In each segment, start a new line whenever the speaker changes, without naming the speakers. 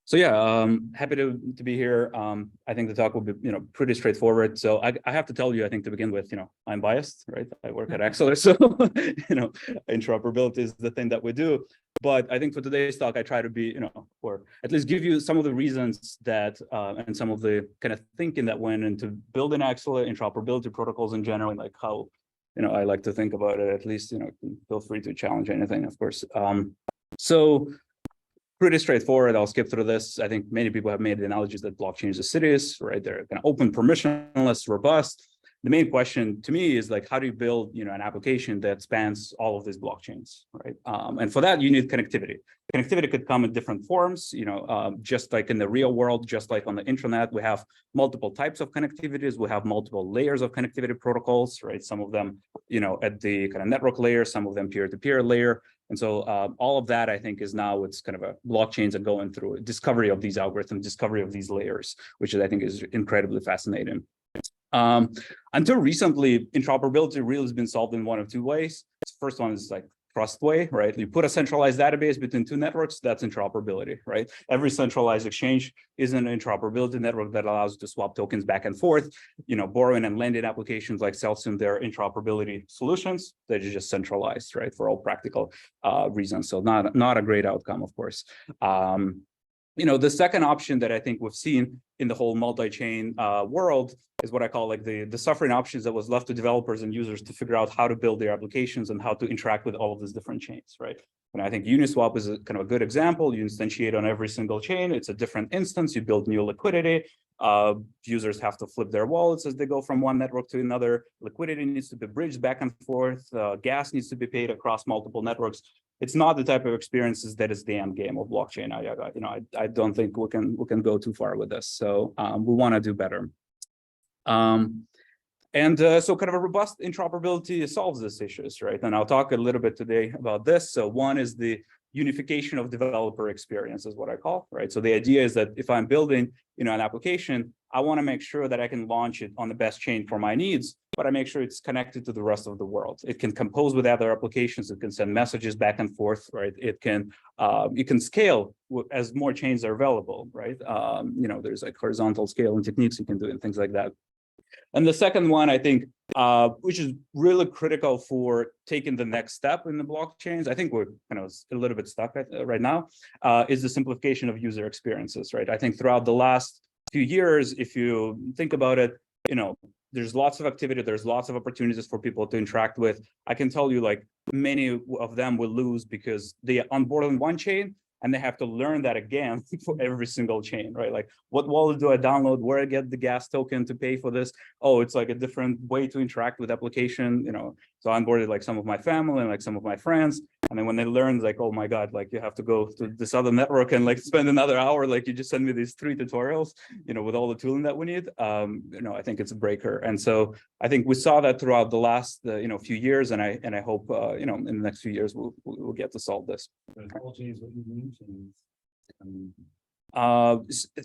So yeah, happy to be here. I think the talk will be, pretty straightforward. So I have to tell you, I think to begin with, I'm biased, right? I work at Axelar, so interoperability is the thing that we do. But I think for today's talk, I try to be, or at least give you some of the reasons that and some of the kind of thinking that went into building Axelar, interoperability protocols in general, and like how, I like to think about it. At least, feel free to challenge anything, of course. So pretty straightforward. I'll skip through this. I think many people have made the analogies that blockchains are cities, right? They're kind of open, permissionless, robust. The main question to me is like, how do you build, an application that spans all of these blockchains, right? And for that, you need connectivity. Connectivity could come in different forms, just like in the real world, just like on the internet, we have multiple types of connectivities. We have multiple layers of connectivity protocols, right? Some of them, at the kind of network layer, some of them peer-to-peer layer. And so all of that, I think, is now it's kind of a blockchains are going through a discovery of these algorithms, discovery of these layers, which I think is incredibly fascinating. Until recently, interoperability really has been solved in one of two ways. The first one is like trust way, right? You put a centralized database between two networks, that's interoperability, right? Every centralized exchange is an interoperability network that allows you to swap tokens back and forth. Borrowing and lending applications like Celsius, they're interoperability solutions that are just centralized, right? For all practical reasons. So not a great outcome, of course. The second option that I think we've seen in the whole multi-chain world is what I call like the suffering options that was left to developers and users to figure out how to build their applications and how to interact with all of these different chains, right? And I think Uniswap is a kind of a good example. You instantiate on every single chain. It's a different instance. You build new liquidity. Users have to flip their wallets as they go from one network to another. Liquidity needs to be bridged back and forth. Gas needs to be paid across multiple networks. It's not the type of experiences that is the end game of blockchain. I don't think we can go too far with this. So we want to do better. So kind of a robust interoperability solves these issues, right? And I'll talk a little bit today about this. So one is the unification of developer experience is what I call, right? So the idea is that if I'm building, an application, I want to make sure that I can launch it on the best chain for my needs, but I make sure it's connected to the rest of the world. It can compose with other applications. It can send messages back and forth, right? It can scale as more chains are available, right? There's like horizontal scaling techniques you can do and things like that. And the second one, I think, which is really critical for taking the next step in the blockchains, I think we're kind of a little bit stuck right now, is the simplification of user experiences, right? I think throughout the last few years, if you think about it, there's lots of activity, there's lots of opportunities for people to interact with. I can tell you, like, many of them will lose because they onboard on one chain, and they have to learn that again for every single chain, right? Like, what wallet do I download? Where I get the gas token to pay for this? Oh, it's like a different way to interact with application, So I onboarded like some of my family and like some of my friends. And then when they learned, like, oh my God, like you have to go to this other network and like spend another hour, like you just send me these 3 tutorials, with all the tooling that we need. I think it's a breaker. And so I think we saw that throughout the last, few years, and I hope, in the next few years we'll get to solve this.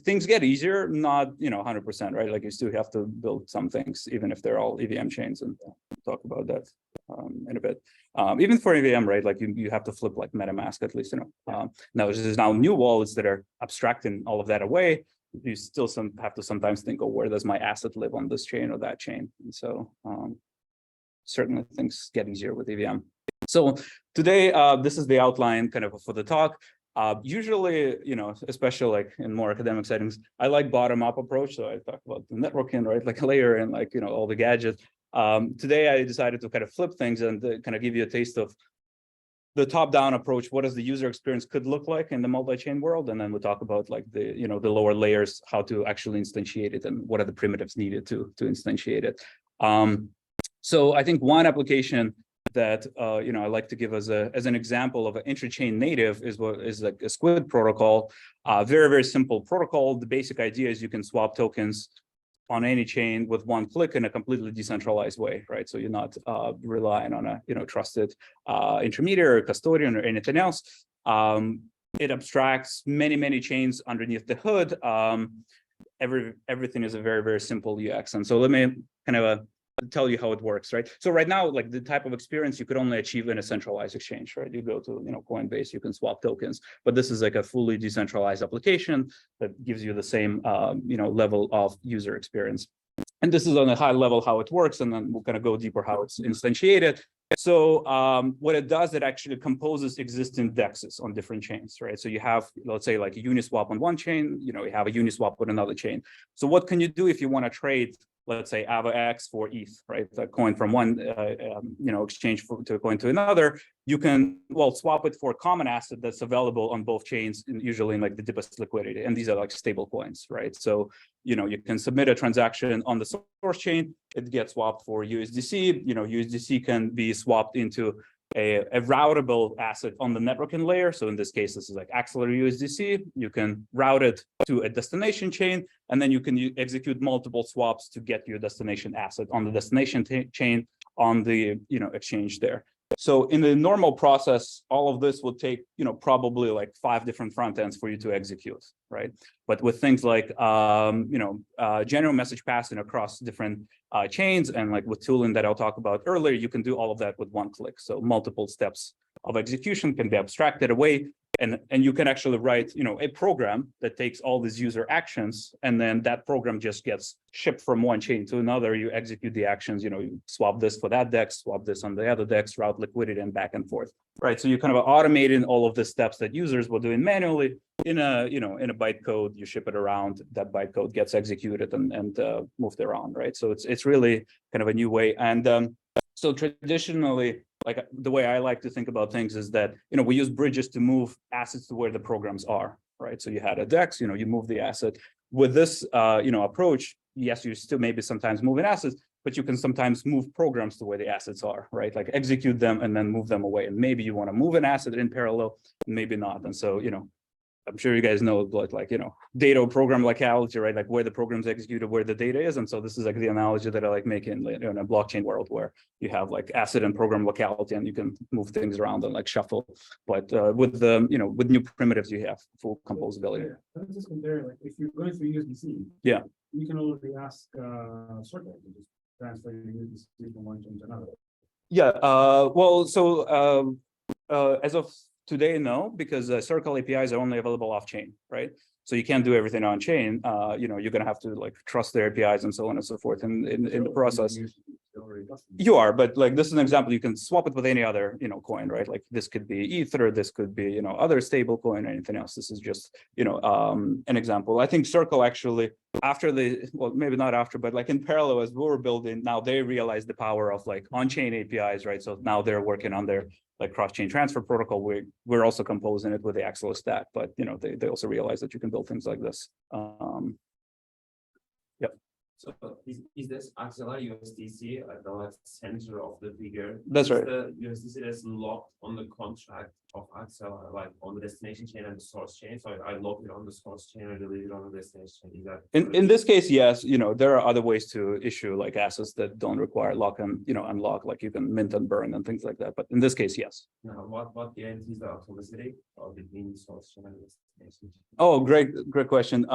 Things get easier, not 100%, right? Like you still have to build some things, even if they're all EVM chains, and we'll talk about that in a bit. Even for EVM, right? Like you have to flip like MetaMask at least, Now there's now new wallets that are abstracting all of that away. You still have to sometimes think, oh, where does my asset live on this chain or that chain? And so certainly things get easier with EVM. So today, this is the outline kind of for the talk. Usually, especially like in more academic settings, I like bottom-up approach. So I talk about the networking, right? Like a layer and like, all the gadgets. Today, I decided to kind of flip things and kind of give you a taste of the top-down approach. What does the user experience could look like in the multi-chain world? And then we'll talk about like the, the lower layers, how to actually instantiate it and what are the primitives needed to instantiate it. So I think one application that I like to give as an example of an interchain native is like a Squid protocol. Very, very simple protocol. The basic idea is you can swap tokens on any chain with one click in a completely decentralized way, right? So you're not relying on a trusted intermediary or custodian or anything else. It abstracts many chains underneath the hood. Everything is a very, very simple UX. And so let me kind of tell you how it works, right? So right now, like the type of experience you could only achieve in a centralized exchange, right? You go to, Coinbase, you can swap tokens, but this is like a fully decentralized application that gives you the same, level of user experience. And this is on a high level how it works, and then we're going to go deeper how it's instantiated. So what it does, it actually composes existing dexes on different chains, right? So you have, let's say, like a Uniswap on one chain, you have a Uniswap with another chain. So what can you do if you want to trade, let's say, AvaX for ETH, right? A coin from one, exchange to a coin to another. You can, swap it for a common asset that's available on both chains, usually in like the deepest liquidity. And these are like stable coins, right? So, you can submit a transaction on the source chain, it gets swapped for USDC. USDC can be swapped into a routable asset on the networking layer. So in this case, this is like Axelar USDC. You can route it to a destination chain, and then you can execute multiple swaps to get your destination asset on the destination chain on the exchange there. So in the normal process, all of this will take probably like 5 different front ends for you to execute, right? But with things like general message passing across different chains, and like with tooling that I'll talk about earlier, you can do all of that with one click. So multiple steps of execution can be abstracted away, and you can actually write a program that takes all these user actions, and then that program just gets shipped from one chain to another. You execute the actions, you swap this for that DEX, swap this on the other DEX, route liquidity, and back and forth, right? So you kind of automating all of the steps that users were doing manually in a bytecode. You ship it around, that bytecode gets executed and moved around, right? So it's really kind of a new way. And so traditionally, like the way I like to think about things is that, we use bridges to move assets to where the programs are, right? So you had a DEX, you move the asset. With this, approach, yes, you still maybe sometimes moving assets, but you can sometimes move programs to where the assets are, right? Like execute them and then move them away. And maybe you want to move an asset in parallel, maybe not. And so, I'm sure you guys know about data program locality, right? Like where the program's executed, where the data is. And so this is like the analogy that I like making in a blockchain world where you have like asset and program locality and you can move things around and like shuffle. But with the, with new primitives, you have full composability.
Yeah. Let's just compare, like if you're going through USDC,
yeah,
you can already ask Sergey to just transfer USDC from one chain to another.
Yeah, as of today, no, because Circle APIs are only available off-chain, right? So you can't do everything on-chain. You're going to have to like trust their APIs and so on and so forth in the process. You are, but like this is an example. You can swap it with any other coin, right? Like this could be Ether, this could be other stable coin or anything else. This is just an example. I think Circle actually, after maybe not after, but like in parallel as we were building, now they realized the power of like on-chain APIs, right? So now they're working on their like cross-chain transfer protocol. We're also composing it with the Axelar stack, but they also realize that you can build things like this. Yep.
So is this Axelar USDC at the left center of the figure?
That's right.
The USDC that's locked on the contract of Axelar, like on the destination chain and the source chain. So I lock it on the source chain or delete it on the destination chain. Is that
in this case, yes. There are other ways to issue like assets that don't require lock and unlock, like you can mint and burn and things like that. But in this case, yes.
Now, what guarantees the atomicity between the source chain and the destination chain?
Oh, great question.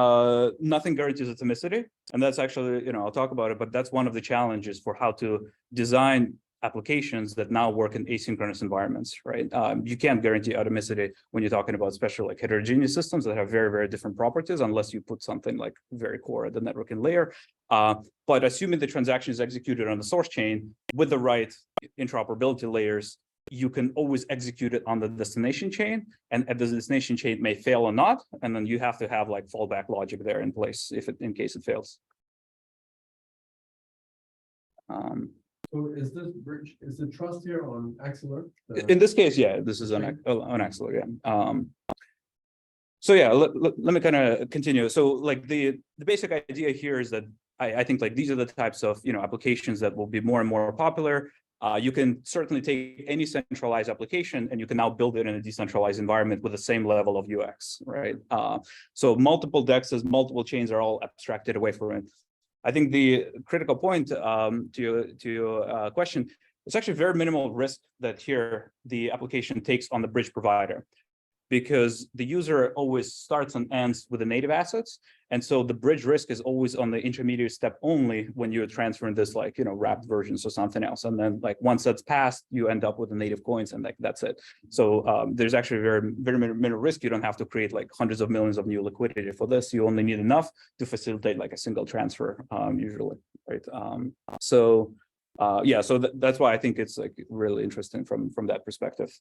Nothing guarantees atomicity, and that's actually I'll talk about it. But that's one of the challenges for how to design applications that now work in asynchronous environments, right? You can't guarantee atomicity when you're talking about special like heterogeneous systems that have very, very different properties, unless you put something like very core at the networking layer. But assuming the transaction is executed on the source chain with the right interoperability layers, you can always execute it on the destination chain, and the destination chain may fail or not, and then you have to have like fallback logic there in place in case it fails.
So is this bridge, is the trust here on Axelar?
In this case, yeah, this is on Axelar, yeah. So yeah, let me kind of continue. So like the basic idea here is that I think like these are the types of applications that will be more and more popular. You can certainly take any centralized application and you can now build it in a decentralized environment with the same level of UX, right? So multiple DEXs, multiple chains are all abstracted away from it. I think the critical point to your question, it's actually very minimal risk that here the application takes on the bridge provider. because the user always starts and ends with the native assets. And so the bridge risk is always on the intermediate step only when you're transferring this, like, wrapped versions or something else. And then like once that's passed, you end up with the native coins and like that's it. So there's actually very, very minimal risk. You don't have to create like hundreds of millions of new liquidity for this. You only need enough to facilitate like a single transfer usually, right? Yeah, so that's why I think it's like really interesting from that perspective.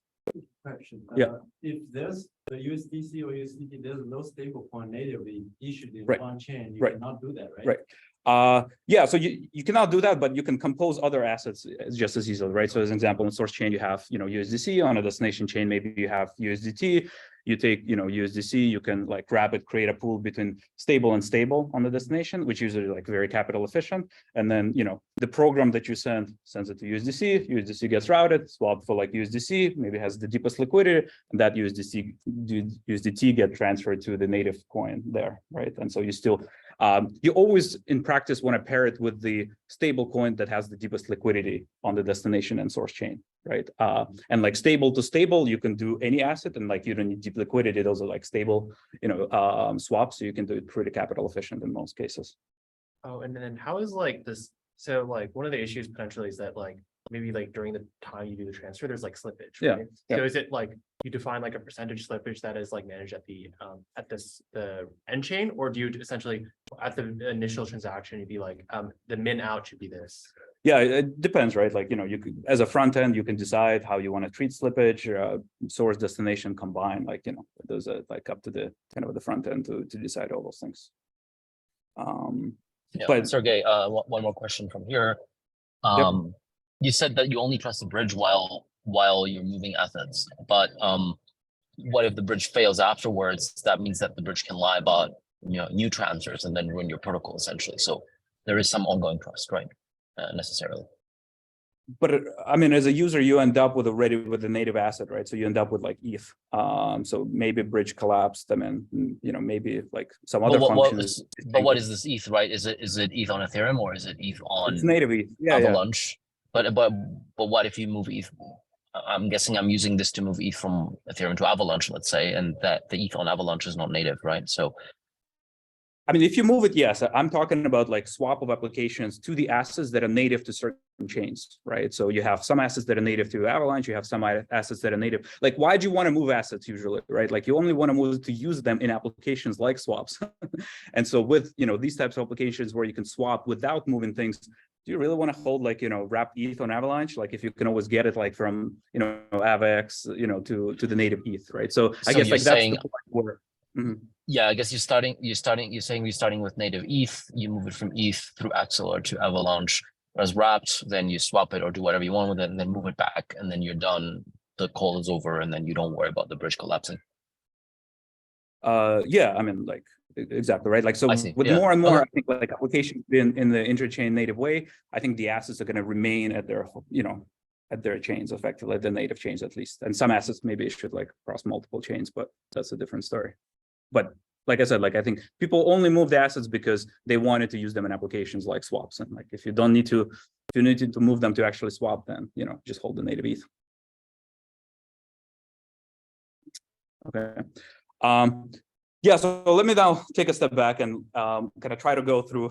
Question.
Yeah.
If there's the USDC or USDT, there's no stablecoin natively issued in
Right.
one chain, you
Right.
cannot do that, right?
Right. Yeah, so you cannot do that, but you can compose other assets just as easily, right? So as an example, in source chain, you have, USDC. On a destination chain, maybe you have USDT. You take, USDC, you can like grab it, create a pool between stable and stable on the destination, which usually like very capital efficient. And then, the program that you sends it to USDC, USDC gets routed, swapped for like USDC, maybe has the deepest liquidity, and that USDT get transferred to the native coin there, right? And so you still, you always in practice want to pair it with the stable coin that has the deepest liquidity on the destination and source chain, right? And like stable to stable, you can do any asset, and like you don't need deep liquidity. Those are like stable, swaps, so you can do it pretty capital efficient in most cases.
Oh, and then how is like this? So like one of the issues potentially is that like maybe like during the time you do the transfer, there's like slippage,
Yeah,
right? So is it like you define like a percentage slippage that is like managed at the end chain, or do you essentially at the initial transaction you'd be like the min out should be this?
Yeah, it depends, right? Like, you could, as a front end, you can decide how you want to treat slippage, source destination combined, like, those are like up to the kind of the front end to decide all those things.
Yeah,
but
Sergey, one more question from here. You said that you only trust the bridge while you're moving assets, but what if the bridge fails afterwards? That means that the bridge can lie about new transfers and then ruin your protocol essentially. So there is some ongoing trust, right? Necessarily.
But I mean, as a user, you end up with the native asset, right? So you end up with like ETH. So maybe bridge collapsed. I mean, maybe like some other function.
But what is this ETH, right? Is it ETH on Ethereum or is it ETH on
it's native ETH? Yeah,
Avalanche? Yeah. But what if you move ETH? I'm guessing I'm using this to move ETH from Ethereum to Avalanche, let's say, and that the ETH on Avalanche is not native, right? So
I mean, if you move it, yes, I'm talking about like swap of applications to the assets that are native to certain chains, right? So you have some assets that are native to Avalanche, you have some assets that are native. Like, why do you want to move assets usually, right? Like you only want to move to use them in applications like swaps. And so with, these types of applications where you can swap without moving things, do you really want to hold like, wrap ETH on Avalanche? Like if you can always get it like from, AVAX, to the native ETH, right? So I guess like that's the point where,
yeah, I guess you're saying you're starting with native ETH, you move it from ETH through Axelar to Avalanche as wrapped, then you swap it or do whatever you want with it and then move it back and then you're done. The call is over and then you don't worry about the bridge collapsing.
Yeah, I mean, like exactly right. Like so with more and more, I think like applications in the interchain native way, I think the assets are going to remain at their, at their chains effectively, the native chains at least. And some assets maybe issued like across multiple chains, but that's a different story. But like I said, like I think people only move the assets because they wanted to use them in applications like swaps. And like if you don't need to, if you need to move them to actually swap, then just hold the native ETH. Okay. Yeah, so let me now take a step back and kind of try to go through,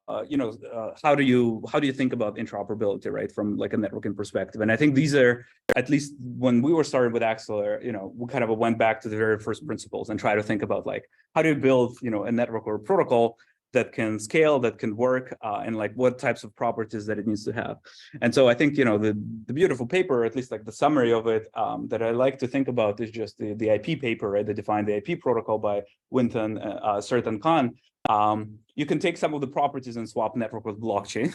how do you think about interoperability, right, from like a networking perspective? And I think these are, at least when we were started with Axelar, we kind of went back to the very first principles and try to think about like, how do you build, a network or a protocol that can scale, that can work, and like what types of properties that it needs to have. And so I think, the beautiful paper, or at least like the summary of it, that I like to think about is just the IP paper, right, that defined the IP protocol by Winton, Sert and Khan. You can take some of the properties and swap network with blockchain.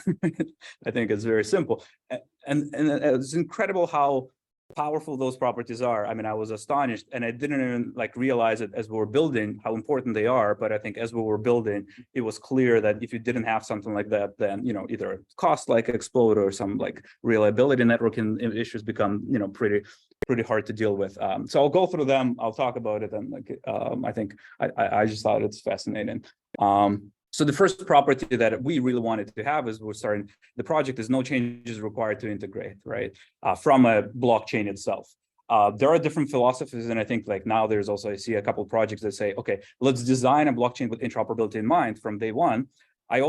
I think it's very simple. And it's incredible how powerful those properties are. I mean, I was astonished and I didn't even like realize it as we were building how important they are. But I think as we were building, it was clear that if you didn't have something like that, then, either cost like explode or some like reliability networking issues become, pretty hard to deal with. So I'll go through them. I'll talk about it. And like, I think I just thought it's fascinating. So the first property that we really wanted to have is we're starting the project is no changes required to integrate, right, from a blockchain itself. There are different philosophies, and I think like now there's also, I see a couple of projects that say, okay, let's design a blockchain with interoperability in mind from day one. I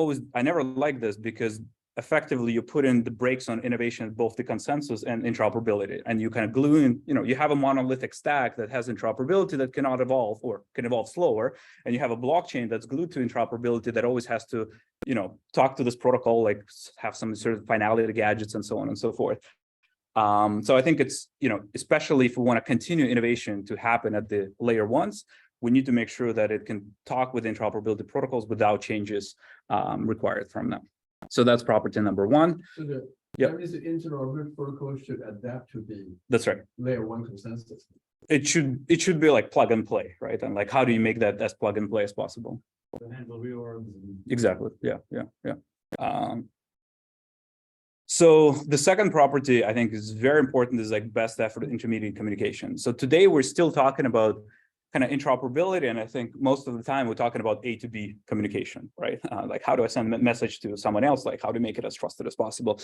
never like this because effectively you put in the brakes on innovation, both the consensus and interoperability, and you kind of glue in, you have a monolithic stack that has interoperability that cannot evolve or can evolve slower, and you have a blockchain that's glued to interoperability that always has to, talk to this protocol, like have some sort of finality gadgets and so on and so forth. So I think it's, especially if we want to continue innovation to happen at the layer ones, we need to make sure that it can talk with interoperability protocols without changes required from them. So that's property number one.
So the,
Yep.
that means the interoperability protocol should adapt to the
That's right.
layer one consensus.
It should be like plug and play, right? And like, how do you make that as plug and play as possible?
To handle reorgs.
Exactly. Yeah. So the second property I think is very important, is like best effort intermediate communication. So today we're still talking about kind of interoperability, and I think most of the time we're talking about A to B communication, right? Like how do I send a message to someone else? Like how do you make it as trusted as possible?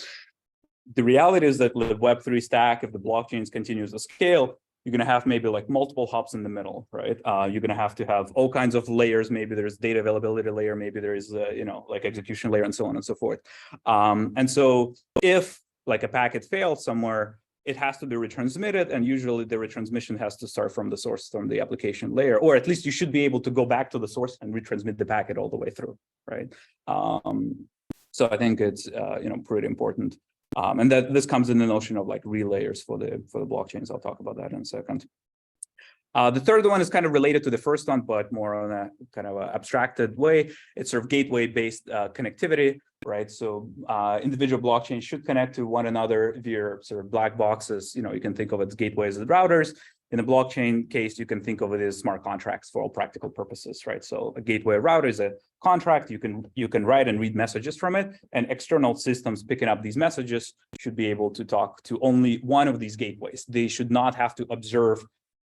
The reality is that with the Web3 stack, if the blockchains continues to scale, you're going to have maybe like multiple hubs in the middle, right? You're going to have all kinds of layers. Maybe there's data availability layer, maybe there is, like execution layer and so on and so forth. And so if like a packet fails somewhere, it has to be retransmitted, and usually the retransmission has to start from the source, from the application layer, or at least you should be able to go back to the source and retransmit the packet all the way through, right? So I think it's pretty important, and that this comes in the notion of like relayers for the blockchains. I'll talk about that in a second. The third one is kind of related to the first one, but more on a kind of a abstracted way. It's sort of gateway-based connectivity, right? So individual blockchains should connect to one another via sort of black boxes. You can think of it as gateways and routers. In the blockchain case, you can think of it as smart contracts for all practical purposes, right? So a gateway router is a contract. You can write and read messages from it, and external systems picking up these messages should be able to talk to only one of these gateways. They should not have to observe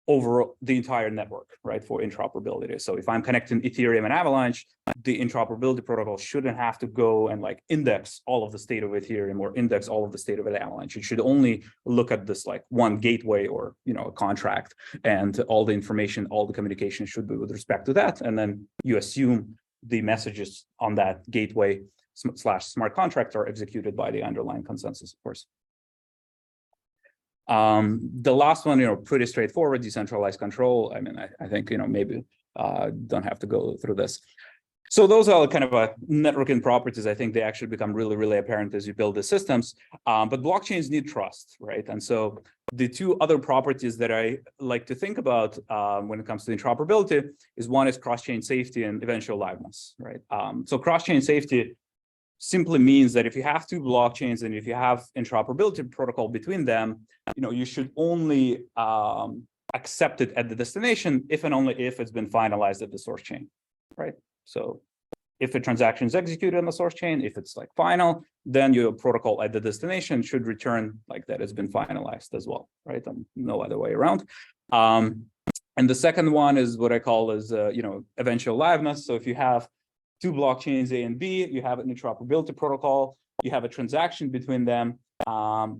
over the entire network, right, for interoperability. So if I'm connecting Ethereum and Avalanche, the interoperability protocol shouldn't have to go and like index all of the state of Ethereum or index all of the state of the Avalanche. It should only look at this like one gateway or, a contract, and all the information, all the communication should be with respect to that. And then you assume the messages on that gateway / smart contract are executed by the underlying consensus, of course. The last one, pretty straightforward, decentralized control. I mean, I think, maybe don't have to go through this. So those are kind of networking properties. I think they actually become really, really apparent as you build the systems. But blockchains need trust, right? And so the two other properties that I like to think about when it comes to interoperability is one is cross-chain safety and eventual liveness, right? So cross-chain safety simply means that if you have two blockchains and if you have interoperability protocol between them, you should only accept it at the destination if and only if it's been finalized at the source chain, right? So if a transaction is executed on the source chain, if it's like final, then your protocol at the destination should return like that it's been finalized as well, right? And no other way around. And the second one is what I call is, eventual liveness. So if you have two blockchains, A and B, you have an interoperability protocol, you have a transaction between them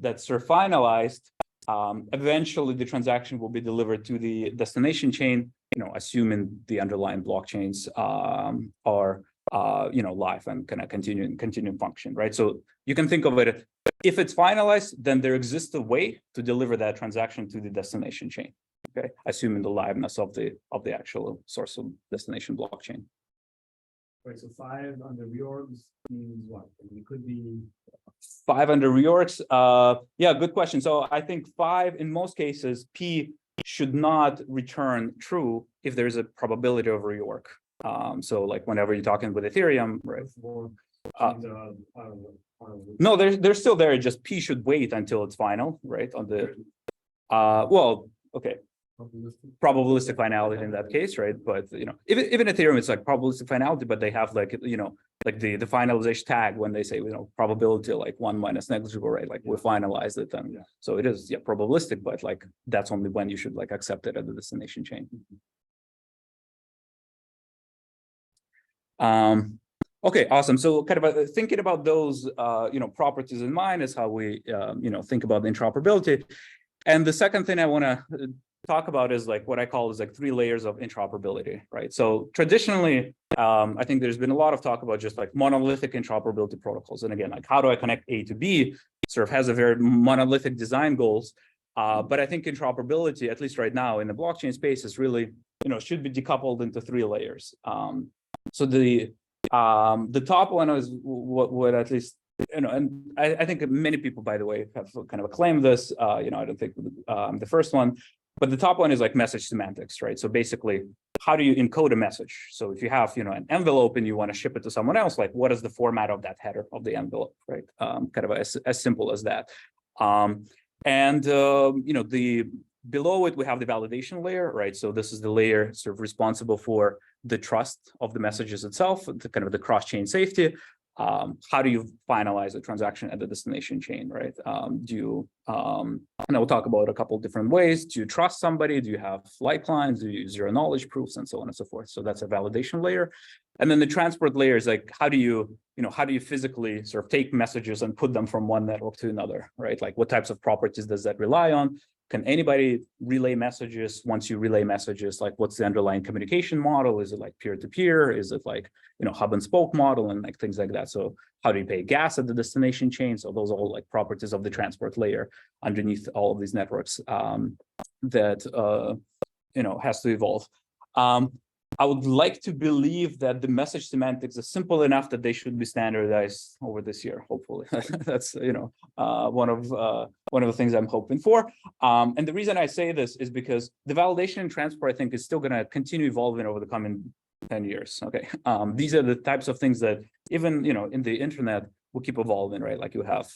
that's sort of finalized. Eventually, the transaction will be delivered to the destination chain, assuming the underlying blockchains are, live and kind of continue function, right? So you can think of it, if it's finalized, then there exists a way to deliver that transaction to the destination chain, okay? Assuming the liveness of the actual source of destination blockchain.
Right, so 5 under reorgs means what? It could be
5 under reorgs. Yeah, good question. So I think 5 in most cases, P should not return true if there's a probability of reorg. So like whenever you're talking with Ethereum, right? No, they're still there. Just P should wait until it's final, right? On the well, okay. Probabilistic finality in that case, right? But even Ethereum, it's like probabilistic finality, but they have like like the finalization tag when they say probability like 1 minus negligible, right? Like we finalized it, and so it is probabilistic, but like that's only when you should like accept it at the destination chain. Okay, awesome. So kind of thinking about those properties in mind is how we think about interoperability. And the second thing I want to talk about is like what I call is like 3 layers of interoperability, right? So traditionally, I think there's been a lot of talk about just like monolithic interoperability protocols. And again, like how do I connect A to B sort of has a very monolithic design goals. But I think interoperability, at least right now in the blockchain space, is really, should be decoupled into 3 layers. So the top one is what at least, and I think many people, by the way, have kind of acclaimed this. I don't think the first one. But the top one is like message semantics, right? So basically, how do you encode a message? So if you have, an envelope and you want to ship it to someone else, like what is the format of that header of the envelope, right? Kind of as simple as that. The below it, we have the validation layer, right? So this is the layer sort of responsible for the trust of the messages itself, the kind of the cross-chain safety. How do you finalize a transaction at the destination chain, right? And we'll talk about a couple of different ways. Do you trust somebody? Do you have lifelines? Do you use zero knowledge proofs and so on and so forth? So that's a validation layer. And then the transport layer is like, how do you physically sort of take messages and put them from one network to another, right? Like what types of properties does that rely on? Can anybody relay messages? Once you relay messages, like what's the underlying communication model? Is it like peer-to-peer? Is it like, hub and spoke model and like things like that? So how do you pay gas at the destination chain? So those are all like properties of the transport layer underneath all of these networks that has to evolve. I would like to believe that the message semantics are simple enough that they should be standardized over this year. Hopefully, that's one of the things I'm hoping for. And the reason I say this is because the validation and transport, I think, is still going to continue evolving over the coming 10 years. Okay, these are the types of things that even in the internet will keep evolving, right? Like you have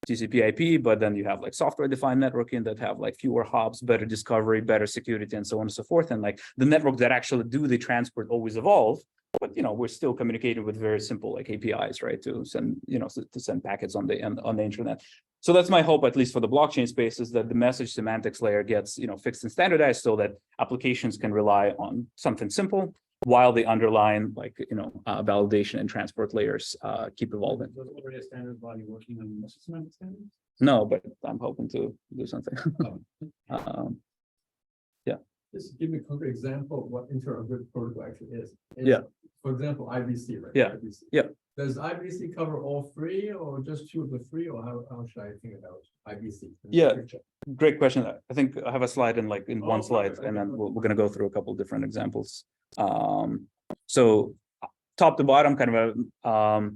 TCP/IP, but then you have like software-defined networking that have like fewer hops, better discovery, better security, and so on and so forth. And like the network that actually do the transport always evolve, but we're still communicating with very simple like APIs, right? To send to send packets on the internet. So that's my hope, at least for the blockchain space, is that the message semantics layer gets fixed and standardized so that applications can rely on something simple, while the underlying validation and transport layers keep evolving.
There's already a standard body working on message semantic standards?
No, but I'm hoping to do something.
Just give me a concrete example of what interoperability protocol actually is.
Yeah.
For example, IBC, right?
Yeah.
IBC.
Yeah.
Does IBC cover all 3 or just 2 of the 3, or how should I think about IBC?
Yeah. Great question. I think I have a slide in one slide,
perfect.
and then we're going to go through a couple of different examples. So top to bottom, kind of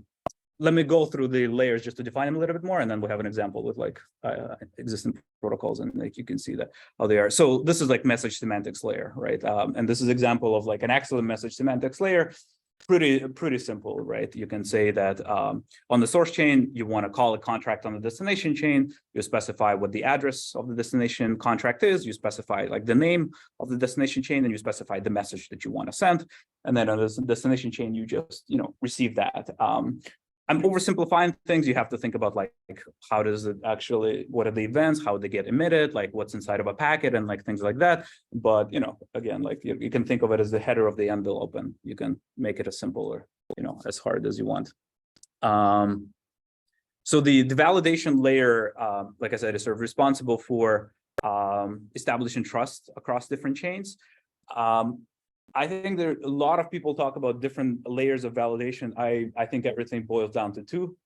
let me go through the layers just to define them a little bit more, and then we'll have an example with like existing protocols, and like you can see that how they are. So this is like message semantics layer, right? And this is example of like an excellent message semantics layer. Pretty simple, right? You can say that on the source chain, you want to call a contract on the destination chain. You specify what the address of the destination contract is. You specify like the name of the destination chain, and you specify the message that you want to send. And then on the destination chain, you just receive that. I'm oversimplifying things. You have to think about like how does it actually, what are the events, how they get emitted, like what's inside of a packet and like things like that. But again, like you can think of it as the header of the envelope, and you can make it as simple or as hard as you want. So the validation layer, like I said, is sort of responsible for establishing trust across different chains. I think there a lot of people talk about different layers of validation. I think everything boils down to 2.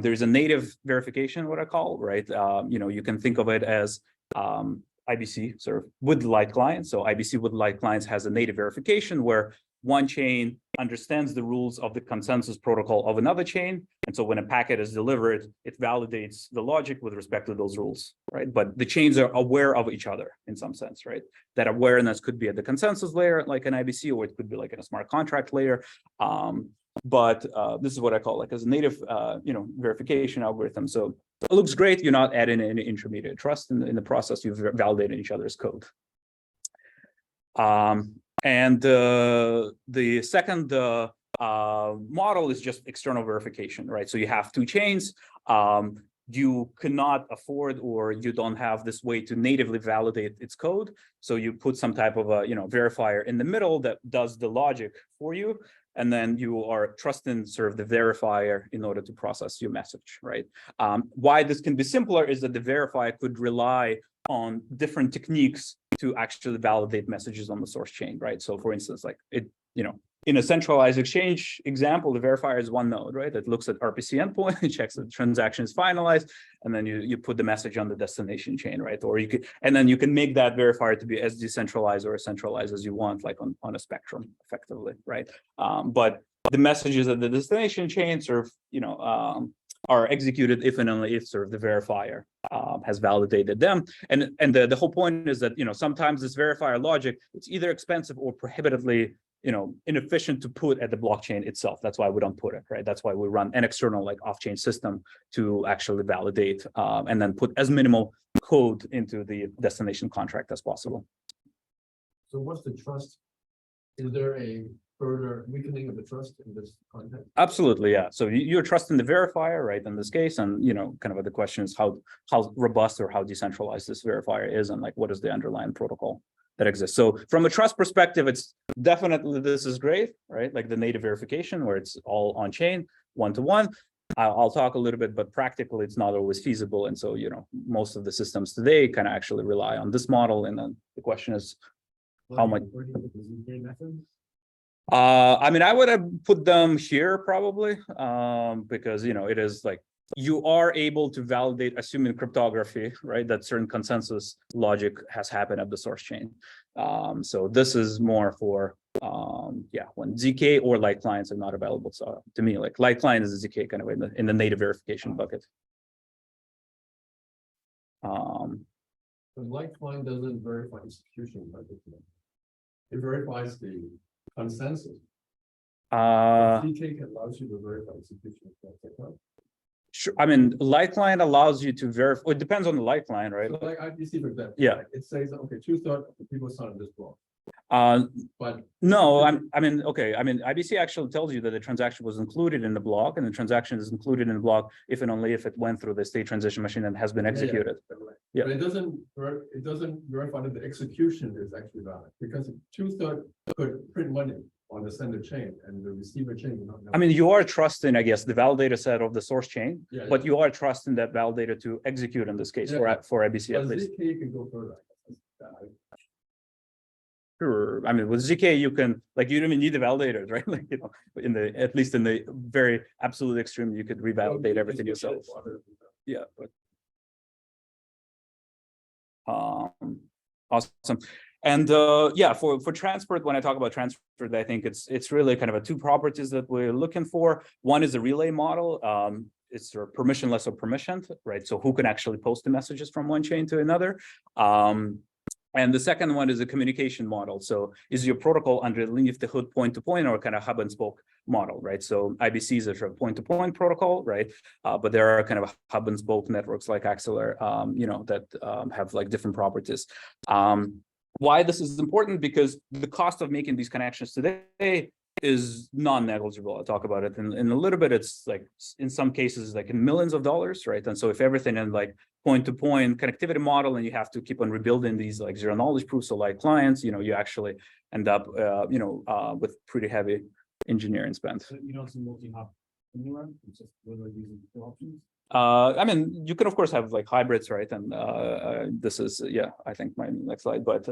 There's a native verification, what I call, right? You can think of it as IBC sort of with light clients. So IBC with light clients has a native verification where one chain understands the rules of the consensus protocol of another chain. And so when a packet is delivered, it validates the logic with respect to those rules, right? But the chains are aware of each other in some sense, right? That awareness could be at the consensus layer, like an IBC, or it could be like in a smart contract layer. But this is what I call like as a native, verification algorithm. So it looks great. You're not adding any intermediate trust in the process. You've validated each other's code. And the second model is just external verification, right? So you have 2 chains. You cannot afford, or you don't have this way to natively validate its code. So you put some type of a verifier in the middle that does the logic for you. And then you are trusting sort of the verifier in order to process your message, right? Why this can be simpler is that the verifier could rely on different techniques to actually validate messages on the source chain, right? So for instance, like in a centralized exchange example, the verifier is one node, right? That looks at RPC endpoint, it checks that the transaction is finalized, and then you put the message on the destination chain, right? Or you could, and then you can make that verifier to be as decentralized or as centralized as you want, like on a spectrum, effectively, right? But the messages at the destination chain sort of, are executed if and only if sort of the verifier has validated them. And the whole point is that, sometimes this verifier logic, it's either expensive or prohibitively inefficient to put at the blockchain itself. That's why we don't put it, right? That's why we run an external like off-chain system to actually validate and then put as minimal code into the destination contract as possible.
So what's the trust? Is there a further weakening of the trust in this context?
Absolutely, yeah. So you're trusting the verifier, right? In this case, and kind of the question is how robust or how decentralized this verifier is, and like what is the underlying protocol that exists. So from a trust perspective, it's definitely, this is great, right? Like the native verification where it's all on chain, one-to-one. I'll talk a little bit, but practically it's not always feasible. And so, most of the systems today kind of actually rely on this model. And then the question is how much. I mean, I would have put them here probably, because, it is like, you are able to validate, assuming cryptography, right, that certain consensus logic has happened at the source chain. So this is more for, when ZK or light clients are not available. So to me, like light client is a ZK kind of in the native verification bucket.
The light client doesn't verify execution, but it verifies the consensus. ZK allows you to verify execution.
Sure. I mean, light client allows you to verify. It depends on the light client, right?
So like IBC, for example.
Yeah.
It says, okay, 2/3 of the people signed this block. But
no, IBC actually tells you that the transaction was included in the block, and the transaction is included in the block if and only if it went through the state transition machine and has been executed.
Yeah. But it doesn't verify that the execution is actually valid, because 2/3 could print money on the sender chain and the receiver chain will not know.
I mean, you are trusting, I guess, the validator set of the source chain,
Yeah,
but you are trusting that validator to execute in this case for IBC at
But
least.
ZK can go further.
Sure. I mean, with ZK, you can, like, you don't even need the validators, right? Like, at least in the very absolute extreme, you could revalidate everything yourself. Yeah, but awesome. And for transport, when I talk about transport, I think it's really kind of two properties that we're looking for. One is a relay model. It's sort of permissionless or permissioned, right? So who can actually post the messages from one chain to another? And the second one is a communication model. So is your protocol underneath the hood point-to-point or kind of hub and spoke model, right? So IBC is a sort of point-to-point protocol, right? But there are kind of hub and spoke networks like Axelar, that have like different properties. Why this is important? Because the cost of making these connections today is non-negligible. I'll talk about it in a little bit. It's like in some cases like in millions of dollars, right? And so if everything in like point-to-point connectivity model and you have to keep on rebuilding these like zero knowledge proofs or like clients, you actually end up with pretty heavy engineering spend.
So you don't see multi-hop anywhere, it's just literally using two options.
I mean, you can of course have like hybrids, right? And this is I think my next slide, but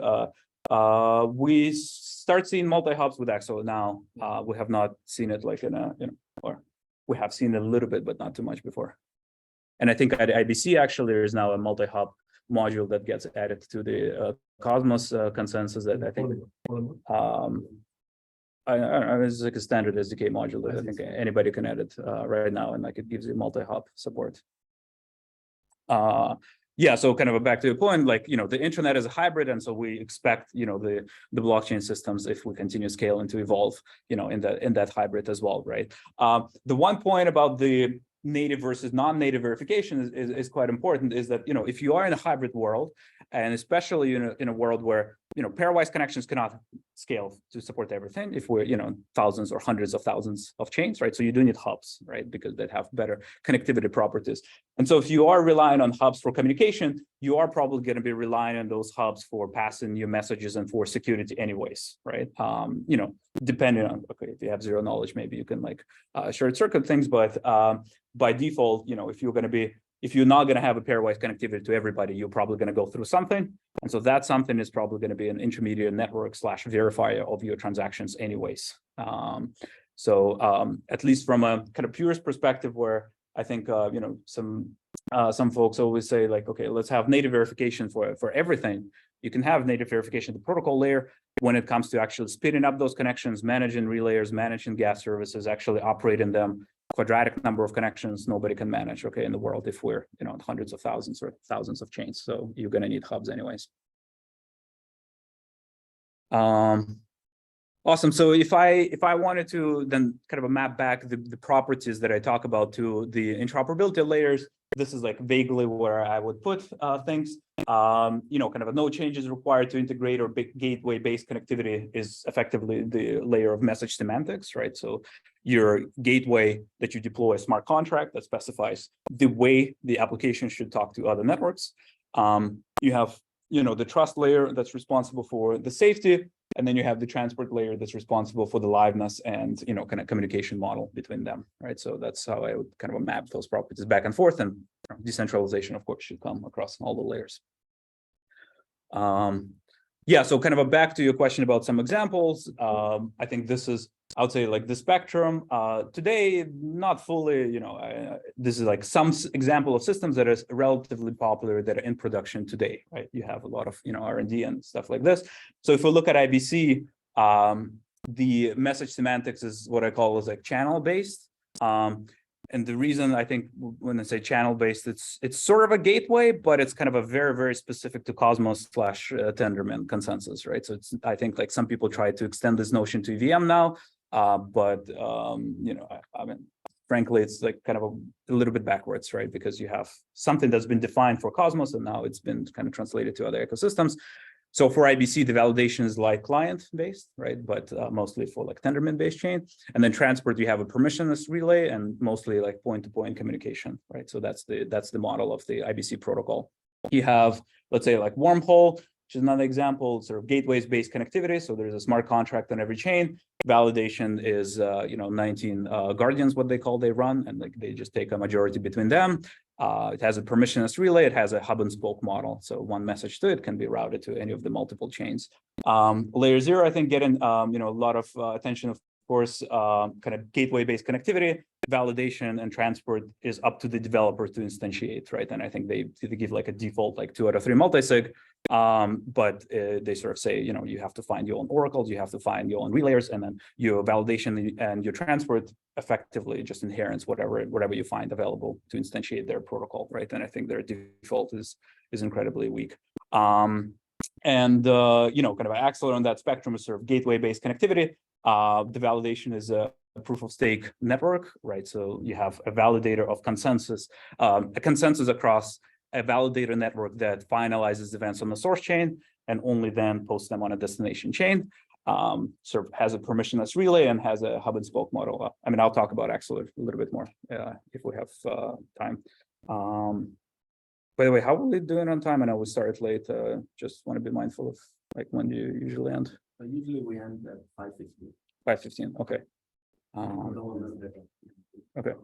we start seeing multi-hubs with Axelar now. We have not seen it like in a or we have seen it a little bit, but not too much before. And I think at IBC actually there is now a multi-hub module that gets added to the Cosmos consensus that I think it's like a standard SDK module that I think anybody can edit right now, and like it gives you multi-hop support. So kind of back to the point, like, the internet is a hybrid, and so we expect, the blockchain systems, if we continue scaling, to evolve, in that hybrid as well, right? The one point about the native versus non-native verification is quite important, is that, if you are in a hybrid world, and especially in a world where, pairwise connections cannot scale to support everything, if we're, thousands or hundreds of thousands of chains, right? So you do need hubs, right? Because they have better connectivity properties. And so if you are relying on hubs for communication, you are probably going to be relying on those hubs for passing your messages and for security anyways, right? Depending on, okay, if you have zero knowledge, maybe you can like short circuit things, but by default, if you're going to be if you're not going to have a pairwise connectivity to everybody, you're probably going to go through something. And so that something is probably going to be an intermediate network / verifier of your transactions anyways. At least from a kind of purist perspective, where I think, some folks always say like, okay, let's have native verification for everything. You can have native verification at the protocol layer when it comes to actually spinning up those connections, managing relayers, managing gas services, actually operating them. Quadratic number of connections nobody can manage, okay, in the world if we're, hundreds of thousands or thousands of chains. So you're going to need hubs anyways. Awesome. So if I wanted to then kind of map back the properties that I talk about to the interoperability layers, this is like vaguely where I would put things. Kind of no changes required to integrate or gateway-based connectivity is effectively the layer of message semantics, right? So your gateway that you deploy a smart contract that specifies the way the application should talk to other networks. You have, the trust layer that's responsible for the safety. And then you have the transport layer that's responsible for the liveness and, kind of communication model between them, right? So that's how I would kind of map those properties back and forth, and decentralization, of course, should come across all the layers. So kind of back to your question about some examples. I think this is, I would say, like the spectrum. Today, not fully, this is like some example of systems that is relatively popular that are in production today, right? You have a lot of, R&D and stuff like this. So if we look at IBC, the message semantics is what I call is like channel-based. And the reason I think when I say channel-based, it's sort of a gateway, but it's kind of a very, very specific to Cosmos / Tendermint consensus, right? So it's, I think like some people try to extend this notion to EVM now, but I mean, frankly, it's like kind of a little bit backwards, right? Because you have something that's been defined for Cosmos and now it's been kind of translated to other ecosystems. So for IBC, the validation is like client-based, right? But mostly for like Tendermint-based chain. And then transport, you have a permissionless relay and mostly like point-to-point communication, right? So that's the model of the IBC protocol. You have, let's say, like wormhole, which is another example, sort of gateways-based connectivity. So there's a smart contract on every chain. Validation is, 19 guardians, what they run, and like they just take a majority between them. It has a permissionless relay. It has a hub and spoke model. So one message to it can be routed to any of the multiple chains. Layer 0, I think, getting a lot of attention, of course, kind of gateway-based connectivity. Validation and transport is up to the developer to instantiate, right? And I think they give like a default like 2 out of 3 multisig. But they sort of say, you have to find your own oracles, you have to find your own relayers, and then your validation and your transport effectively just inherits whatever you find available to instantiate their protocol, right? And I think their default is incredibly weak. Kind of Axelar on that spectrum is sort of gateway-based connectivity. The validation is a proof of stake network, right? So you have a validator of consensus, a consensus across a validator network that finalizes events on the source chain and only then posts them on a destination chain. Sort of has a permissionless relay and has a hub and spoke model. I mean, I'll talk about Axelar a little bit more if we have time. By the way, how are we doing on time? I know we started late. Just want to be mindful of like when do you usually end?
Usually we end at 5:15.
5:15. Okay. Okay.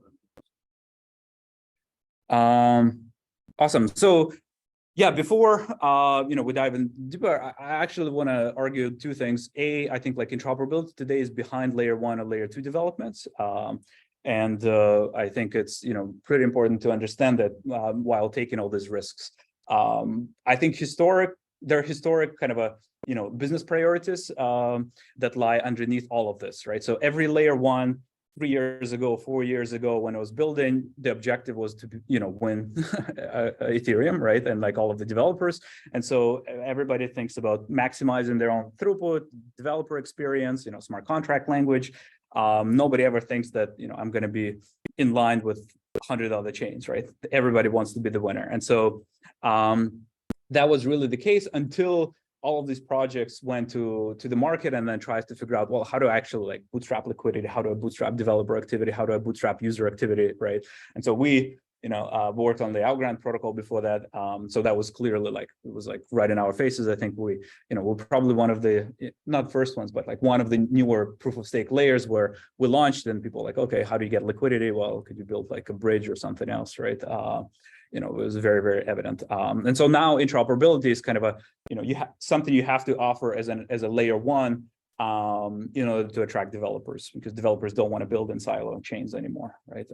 Awesome. So yeah, before we dive in deeper, I actually want to argue 2 things. I think like interoperability today is behind layer 1 and layer 2 developments. And I think it's pretty important to understand that while taking all these risks. I think there are historic kind of business priorities that lie underneath all of this, right? So every layer 1, 3 years ago, 4 years ago, when I was building, the objective was to, win Ethereum, right? And like all of the developers. And so everybody thinks about maximizing their own throughput, developer experience, smart contract language. Nobody ever thinks that, I'm going to be in line with 100 other chains, right? Everybody wants to be the winner. And so that was really the case until all of these projects went to the market and then tries to figure out, well, how do I actually like bootstrap liquidity? How do I bootstrap developer activity? How do I bootstrap user activity, right? And so we, worked on the Algorand protocol before that. So that was clearly like, it was like right in our faces. I think we're probably one of the, not first ones, but like one of the newer proof of stake layers where we launched and people were like, okay, how do you get liquidity? Well, could you build like a bridge or something else, right? you know, it was very, very evident. And so now interoperability is kind of a, you know, something you have to offer as a layer one, in order to attract developers, because developers don't want to build in silo chains anymore, right?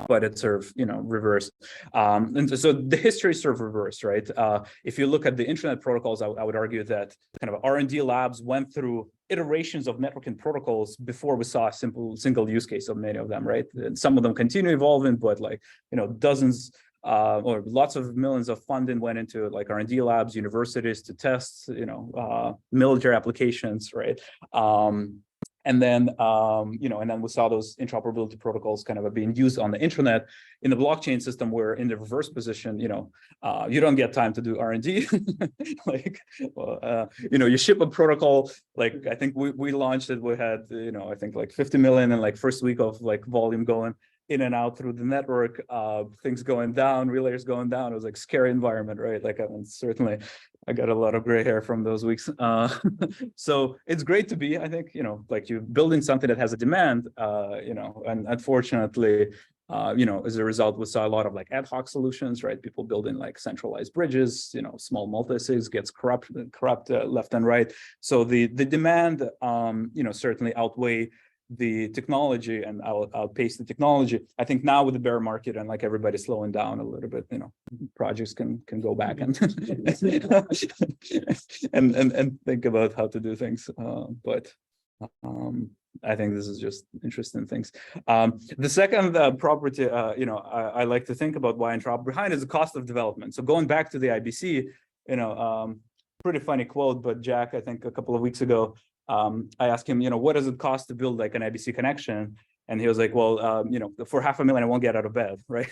But it's sort of, you know, reverse. And so the history is sort of reverse, right? If you look at the internet protocols, I would argue that kind of R&D labs went through iterations of networking protocols before we saw a single use case of many of them, right? And some of them continue evolving, but like, you know, dozens or lots of millions of funding went into like R&D labs, universities to test, you know, military applications, right? And then, you know, and then we saw those interoperability protocols kind of being used on the internet. In the blockchain system, we're in the reverse position, you know, you don't get time to do R&D. Like, you know, you ship a protocol, like, I think we launched it, we had, you know, I think like 50 million in like first week of like volume going in and out through the network, things going down, relays going down. It was like scary environment, right? Like, I mean, certainly I got a lot of gray hair from those weeks. So it's great to be, I think, you know, like you're building something that has a demand, you know, and unfortunately, you know, as a result, we saw a lot of like ad hoc solutions, right? People building like centralized bridges, you know, small multi-sigs gets corrupt left and right. So the demand, you know, certainly outweigh the technology and outpace the technology. I think now with the bear market and like everybody slowing down a little bit, you know, projects can go back and and think about how to do things. But I think this is just interesting things. The second property, you know, I like to think about why interoperability behind is the cost of development. So going back to the IBC, you know, pretty funny quote, but Jack, I think a couple of weeks ago, I asked him, you know, what does it cost to build like an IBC connection? And he was like, well, you know, for $500,000, I won't get out of bed, right?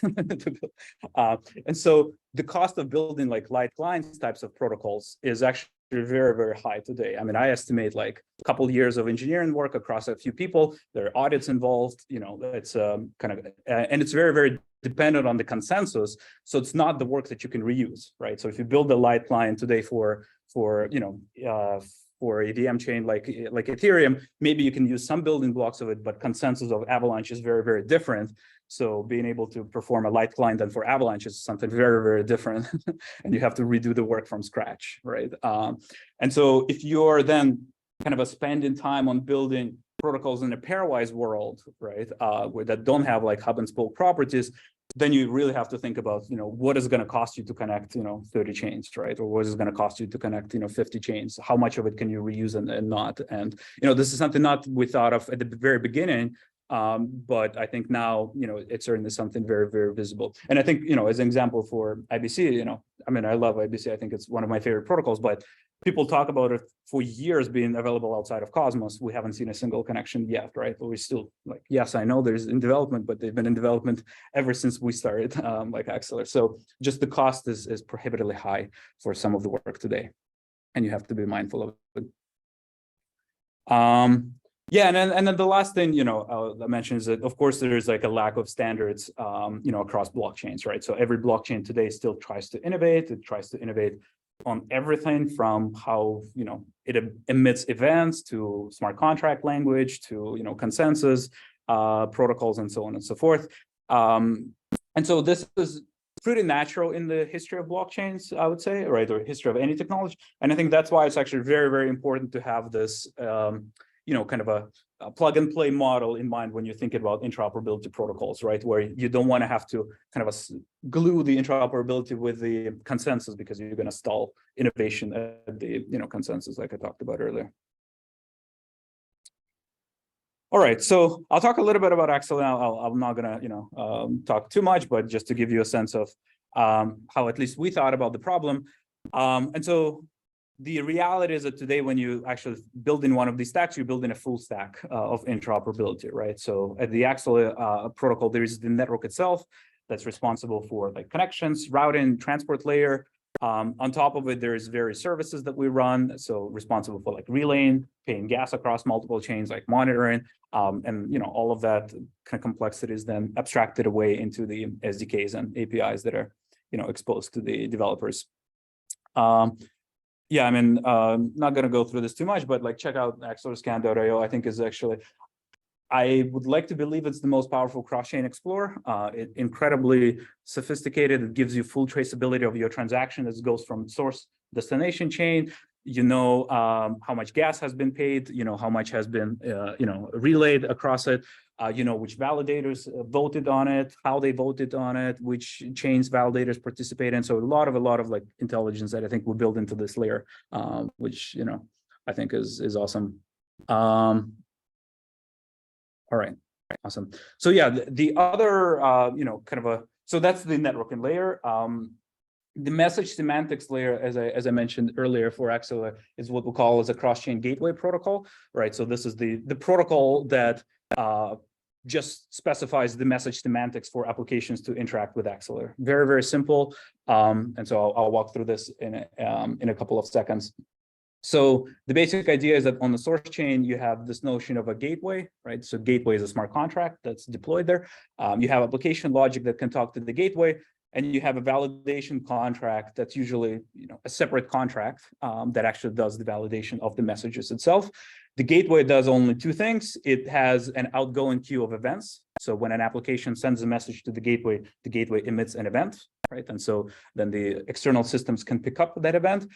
And so the cost of building like light clients types of protocols is actually very, very high today. I mean, I estimate like a couple of years of engineering work across a few people. There are audits involved, you know, it's kind of, and it's very, very dependent on the consensus. So it's not the work that you can reuse, right? So if you build a light client today for you know, for a VM chain like Ethereum, maybe you can use some building blocks of it, but consensus of Avalanche is very, very different. So being able to perform a light client then for Avalanche is something very, very different. And you have to redo the work from scratch, right? And so if you're then kind of spending time on building protocols in a pairwise world, right, where that don't have like hub and spoke properties, then you really have to think about, you know, what is going to cost you to connect, you know, 30 chains, right? Or what is it going to cost you to connect, you know, 50 chains? How much of it can you reuse and not? And, you know, this is something not we thought of at the very beginning, but I think now, you know, it's certainly something very, very visible. And I think, you know, as an example for IBC, you know, I mean, I love IBC. I think it's one of my favorite protocols, but people talk about it for years being available outside of Cosmos. We haven't seen a single connection yet, right? But we still like, yes, I know there's in development, but they've been in development ever since we started, like Axelar. So just the cost is prohibitively high for some of the work today, and you have to be mindful of it. Yeah, and then the last thing, you know, I mentioned is that of course there is like a lack of standards, you know, across blockchains, right? So every blockchain today still tries to innovate. It tries to innovate on everything from how, you know, it emits events to smart contract language to, you know, consensus protocols and so on and so forth. And so this is pretty natural in the history of blockchains, I would say, right, or history of any technology. And I think that's why it's actually very, very important to have this, you know, kind of a plug and play model in mind when you're thinking about interoperability protocols, right? Where you don't want to have to kind of glue the interoperability with the consensus because you're going to stall innovation at the, you know, consensus like I talked about earlier. All right, so I'll talk a little bit about Axelar now. I'm not going to, you know, talk too much, but just to give you a sense of how at least we thought about the problem. And so the reality is that today, when you actually building one of these stacks, you're building a full stack of interoperability, right? So at the Axelar protocol, there is the network itself that's responsible for like connections, routing, transport layer. On top of it, there's various services that we run. So responsible for like relaying, paying gas across multiple chains, like monitoring, and, you know, all of that kind of complexity is then abstracted away into the SDKs and APIs that are, you know, exposed to the developers. Yeah, I mean, not going to go through this too much, but like check out axelarscan.io. I think is actually, I would like to believe it's the most powerful cross-chain explorer. It's incredibly sophisticated. It gives you full traceability of your transaction as it goes from source destination chain. You know how much gas has been paid. You know how much has been relayed across it. You know which validators voted on it, how they voted on it, which chains validators participate in. So a lot of like intelligence that I think will build into this layer, which I think is awesome. All right, awesome. So yeah, the other so that's the networking layer. The message semantics layer, as I mentioned earlier, for Axelar is what we call as a cross-chain gateway protocol, right? So this is the protocol that just specifies the message semantics for applications to interact with Axelar. Very, very simple. And so I'll walk through this in a couple of seconds. So the basic idea is that on the source chain, you have this notion of a gateway, right? So gateway is a smart contract that's deployed there. You have application logic that can talk to the gateway, and you have a validation contract that's usually a separate contract that actually does the validation of the messages itself. The gateway does only two things. It has an outgoing queue of events. So when an application sends a message to the gateway emits an event, right? And so then the external systems can pick up that event.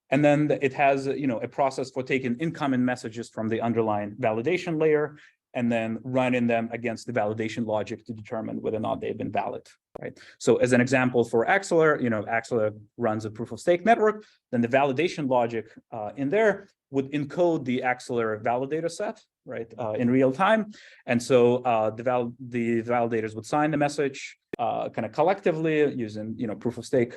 And then it has a process for taking incoming messages from the underlying validation layer and then running them against the validation logic to determine whether or not they've been valid, right? So as an example for Axelar, Axelar runs a proof of stake network, then the validation logic in there would encode the Axelar validator set, right, in real time. And so the validators would sign the message kind of collectively using, proof of stake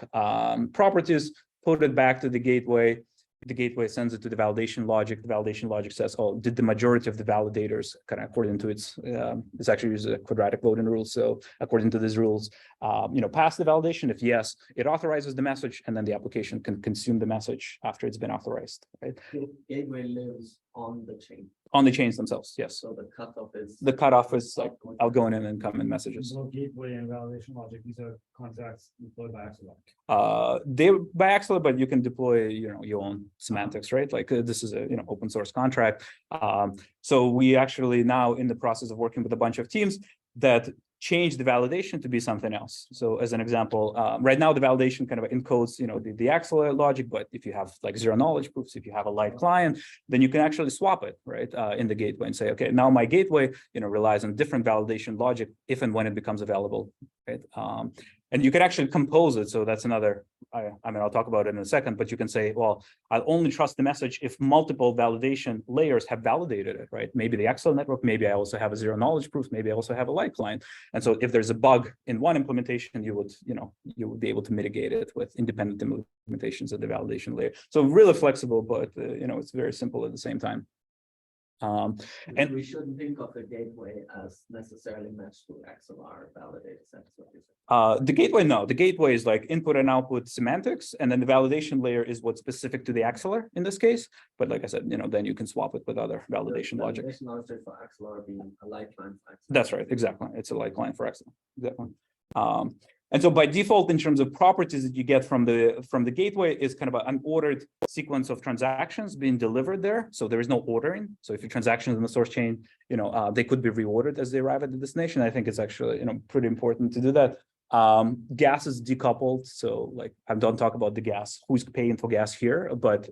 properties, put it back to the gateway. The gateway sends it to the validation logic. The validation logic says, "Oh, did the majority of the validators, kind of according to its actually uses a quadratic voting rule. So according to these rules, pass the validation. If yes, it authorizes the message, and then the application can consume the message after it's been authorized." Right?
The gateway lives on the chain.
On the chains themselves, yes.
So the
cutoff is like outgoing and incoming messages.
So gateway and validation logic, these are contracts deployed by Axelar.
They're by Axelar, but you can deploy, your own semantics, right? Like this is a open source contract. So we actually now in the process of working with a bunch of teams that change the validation to be something else. So as an example, right now the validation kind of encodes, the Axelar logic, but if you have like zero knowledge proofs, if you have a light client, then you can actually swap it, right, in the gateway and say, okay, now my gateway, relies on different validation logic if and when it becomes available, right? And you can actually compose it. So that's another, I'll talk about it in a second, but you can say, well, I'll only trust the message if multiple validation layers have validated it, right? Maybe the Axelar network, maybe I also have a zero knowledge proof, maybe I also have a light client. And so if there's a bug in one implementation, you would be able to mitigate it with independent implementations of the validation layer. So really flexible, but it's very simple at the same time.
And we shouldn't think of the gateway as necessarily matched to Axelar validated sets.
The gateway, no. The gateway is like input and output semantics, and then the validation layer is what's specific to the Axelar in this case. But like I said, then you can swap it with other validation logic.
Validation logic for Axelar being a light client for Axelar.
That's right, exactly. It's a light client for Axelar. Exactly. And so by default, in terms of properties that you get from the gateway is kind of an unordered sequence of transactions being delivered there. So there is no ordering. So if your transactions in the source chain, they could be reordered as they arrive at the destination. I think it's actually, pretty important to do that. Gas is decoupled. So like I don't talk about the gas, who's paying for gas here, but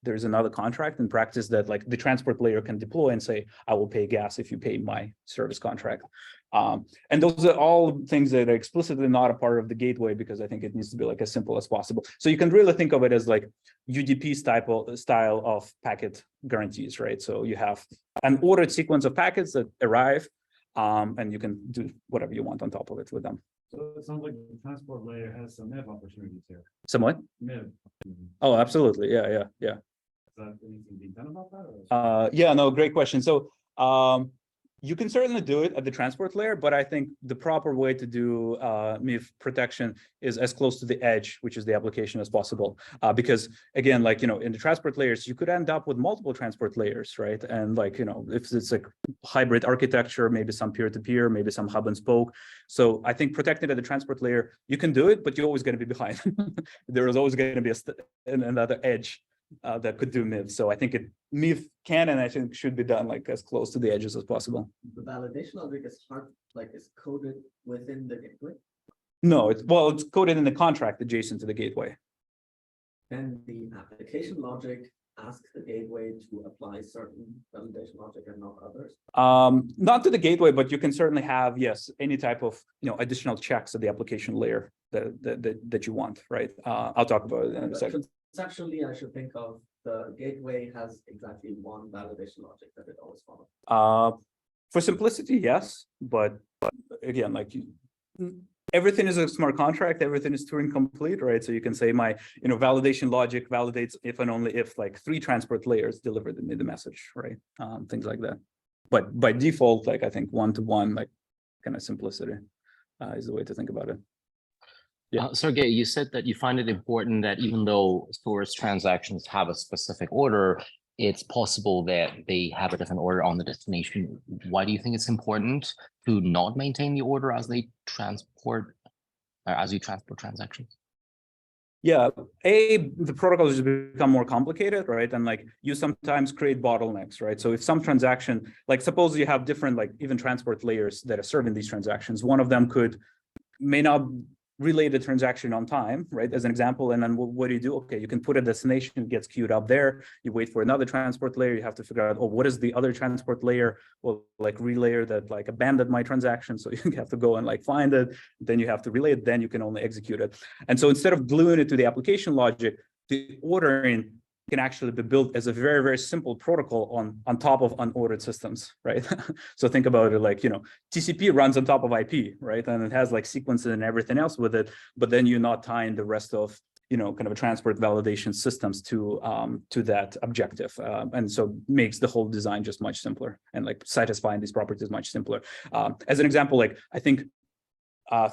there's another contract in practice that like the transport layer can deploy and say, I will pay gas if you pay my service contract. And those are all things that are explicitly not a part of the gateway because I think it needs to be like as simple as possible. So you can really think of it as like UDP style of packet guarantees, right? So you have an ordered sequence of packets that arrive, and you can do whatever you want on top of it with them.
So it sounds like the transport layer has some MEV opportunities here.
Somewhat?
MEV.
Oh, absolutely. Yeah.
Is that anything being done about that? Or?
Yeah, no, great question. So you can certainly do it at the transport layer, but I think the proper way to do MEV protection is as close to the edge, which is the application, as possible. Because again, like, in the transport layers, you could end up with multiple transport layers, right? And like, if it's like hybrid architecture, maybe some peer-to-peer, maybe some hub and spoke. So I think protecting at the transport layer, you can do it, but you're always going to be behind. There is always going to be another edge that could do MIF. So I think MIF can and I think should be done like as close to the edges as possible.
The validation logic is hard, like is coded within the gateway.
No, it's coded in the contract adjacent to the gateway.
Then the application logic asks the gateway to apply certain validation logic and not others.
Not to the gateway, but you can certainly have, yes, any type of additional checks at the application layer that you want, right? I'll talk about it in a second.
Conceptually, I should think of the gateway has exactly one validation logic that it always follows.
For simplicity, yes, but again, like everything is a smart contract, everything is Turing complete, right? So you can say my validation logic validates if and only if like 3 transport layers deliver the message, right? Things like that. But by default, like I think one-to-one, like kind of simplicity is the way to think about it. Yeah.
Sergey, you said that you find it important that even though storage transactions have a specific order, it's possible that they have a different order on the destination. Why do you think it's important to not maintain the order as they transport, as you transport transactions?
Yeah, the protocols just become more complicated, right? And like you sometimes create bottlenecks, right? So if some transaction, like suppose you have different like even transport layers that are serving these transactions, one of them may not relay the transaction on time, right? As an example, and then what do you do? Okay, you can put a destination, it gets queued up there. You wait for another transport layer. You have to figure out, oh, what is the other transport layer? Well, like relayer that like abandoned my transaction. So you have to go and like find it. Then you have to relay it. Then you can only execute it. And so instead of gluing it to the application logic, the ordering can actually be built as a very, very simple protocol on top of unordered systems, right? So think about it like, TCP runs on top of IP, right? And it has like sequences and everything else with it, but then you're not tying the rest of, kind of a transport validation systems to that objective. And so makes the whole design just much simpler and like satisfying these properties much simpler. As an example, like I think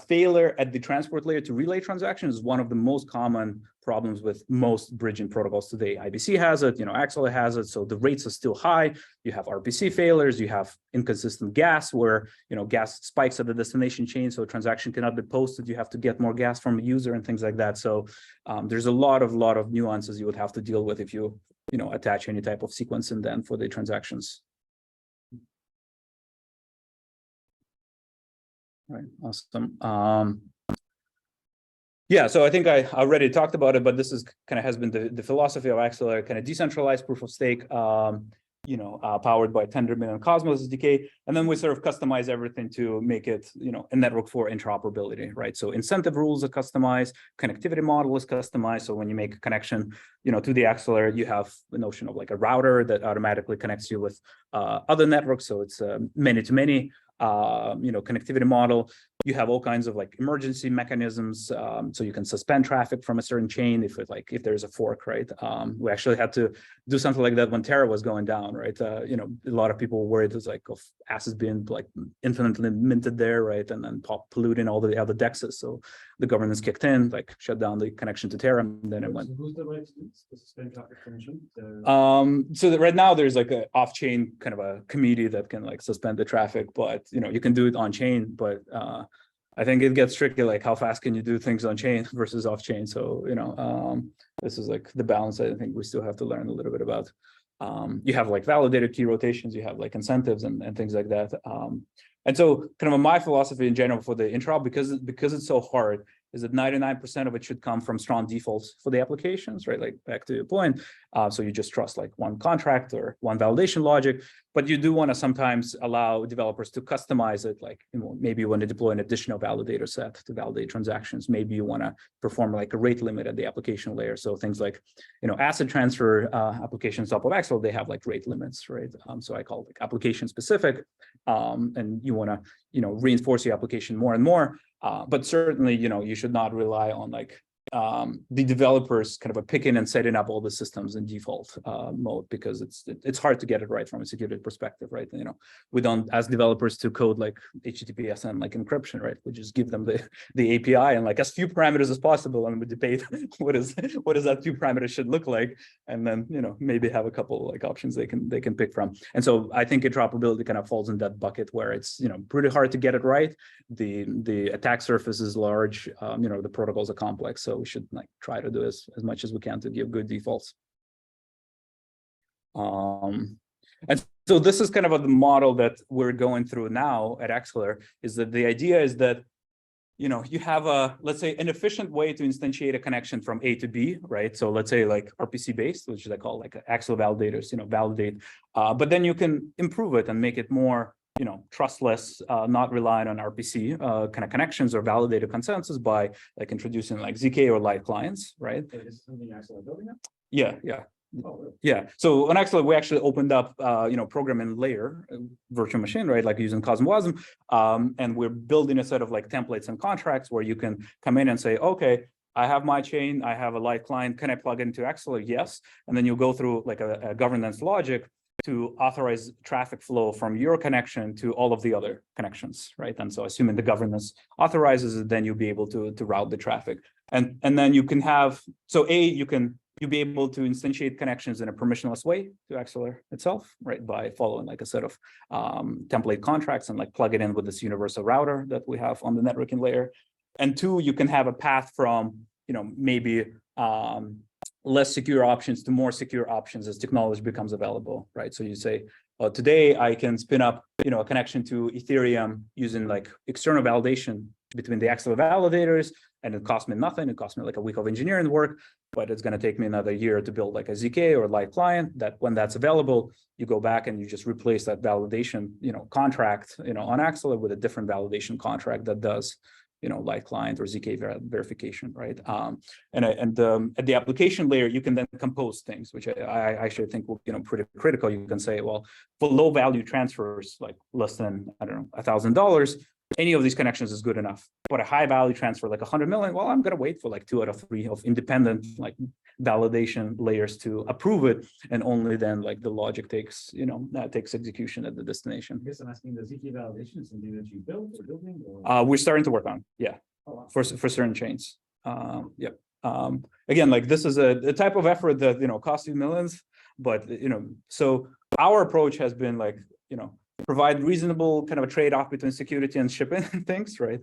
failure at the transport layer to relay transactions is one of the most common problems with most bridging protocols today. IBC has it, Axelar has it, so the rates are still high. You have RPC failures, you have inconsistent gas where, gas spikes at the destination chain, so a transaction cannot be posted. You have to get more gas from a user and things like that. So there's a lot of nuances you would have to deal with if you, attach any type of sequencing then for the transactions. Right, awesome. Yeah, so I think I already talked about it, but this is kind of has been the philosophy of Axelar, kind of decentralized proof of stake, powered by 10 million Cosmos SDK. And then we sort of customize everything to make it, a network for interoperability, right? So incentive rules are customized, connectivity model is customized. So when you make a connection, to the Axelar, you have the notion of like a router that automatically connects you with other networks. So it's many-to-many. Connectivity model. You have all kinds of like emergency mechanisms, so you can suspend traffic from a certain chain if there's a fork, right? We actually had to do something like that when Terra was going down, right? A lot of people were worried of assets being like infinitely minted there, right? And then polluting all the other dexes. So the governance kicked in, like shut down the connection to Terra, and then it went.
So who's the right to do the suspend traffic function?
So that right now there's like an off-chain kind of a committee that can like suspend the traffic, but you can do it on chain, but I think it gets tricky, like how fast can you do things on chain versus off chain. So, this is like the balance I think we still have to learn a little bit about. You have like validated key rotations, you have like incentives and things like that. And so kind of my philosophy in general for the interop, because it's so hard, is that 99% of it should come from strong defaults for the applications, right? Like back to your point. So you just trust like one contract or one validation logic, but you do want to sometimes allow developers to customize it. Like, maybe you want to deploy an additional validator set to validate transactions. Maybe you want to perform like a rate limit at the application layer. So things like, asset transfer applications top of Axelar, they have like rate limits, right? So I call it like application specific, and you want to, reinforce your application more and more. But certainly, you should not rely on like the developers kind of picking and setting up all the systems in default mode, because it's hard to get it right from a security perspective, right? We don't ask developers to code like HTTPS and like encryption, right? We just give them the API and like as few parameters as possible, and we debate what is that few parameters should look like, and then maybe have a couple like options they can pick from. And so I think interoperability kind of falls in that bucket where it's pretty hard to get it right. The attack surface is large, the protocols are complex, so we should like try to do as much as we can to give good defaults. And so this is kind of the model that we're going through now at Axelar, is that the idea is that, you know, you have let's say an efficient way to instantiate a connection from A to B, right? So let's say like RPC based, which I call like Axelar validators, you know, validate, but then you can improve it and make it more, you know, trustless, not relying on RPC kind of connections or validated consensus by like introducing like ZK or light clients, right?
So this is something actually building it?
Yeah, yeah.
Oh, really?
Yeah, so on Axelar, we actually opened up, you know, programming layer virtual machine, right? Like using Cosmwasm, and we're building a set of like templates and contracts where you can come in and say, okay, I have my chain, I have a light client, can I plug it into Axelar? Yes, and then you go through like a governance logic to authorize traffic flow from your connection to all of the other connections, right? And so assuming the governance authorizes it, then you'll be able to route the traffic. And then you can have, so you'll be able to instantiate connections in a permissionless way to Axelar itself, right? By following like a set of template contracts and like plug it in with this universal router that we have on the networking layer. And two, you can have a path from, you know, maybe less secure options to more secure options as technology becomes available, right? So you say, today I can spin up, you know, a connection to Ethereum using like external validation between the Axelar validators, and it cost me nothing. It cost me like a week of engineering work, but it's going to take me another year to build like a ZK or light client. That when that's available, you go back and you just replace that validation, you know, contract, you know, on Axelar with a different validation contract that does, you know, light client or ZK verification, right? And at the application layer, you can then compose things, which I actually think will, you know, pretty critical. You can say, well, for low value transfers, like less than, I don't know, $1,000, any of these connections is good enough. But a high value transfer, like 100 million, well, I'm going to wait for like 2 out of 3 of independent like validation layers to approve it. And only then like the logic takes, you know, takes execution at the destination.
I guess I'm asking, the ZK validation is something that you built or building? Or...
We're starting to work on, yeah,
oh, wow.
for certain chains. Yep. Again, like this is a type of effort that, you know, costs you millions, but, you know, so our approach has been like, you know, provide reasonable kind of a trade-off between security and shipping things, right?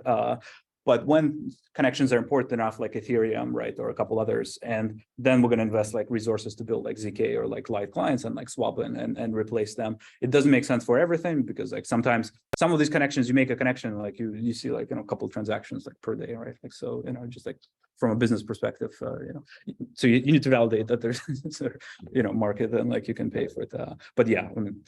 But when connections are important enough, like Ethereum, right, or a couple others, and then we're going to invest like resources to build like ZK or like light clients and like swap in and replace them. It doesn't make sense for everything because like sometimes some of these connections, you make a connection, like you see like, you know, a couple of transactions like per day, right? Like, so, you know, just like from a business perspective, you know, so you need to validate that there's, you know, market and like you can pay for it. But yeah, I mean,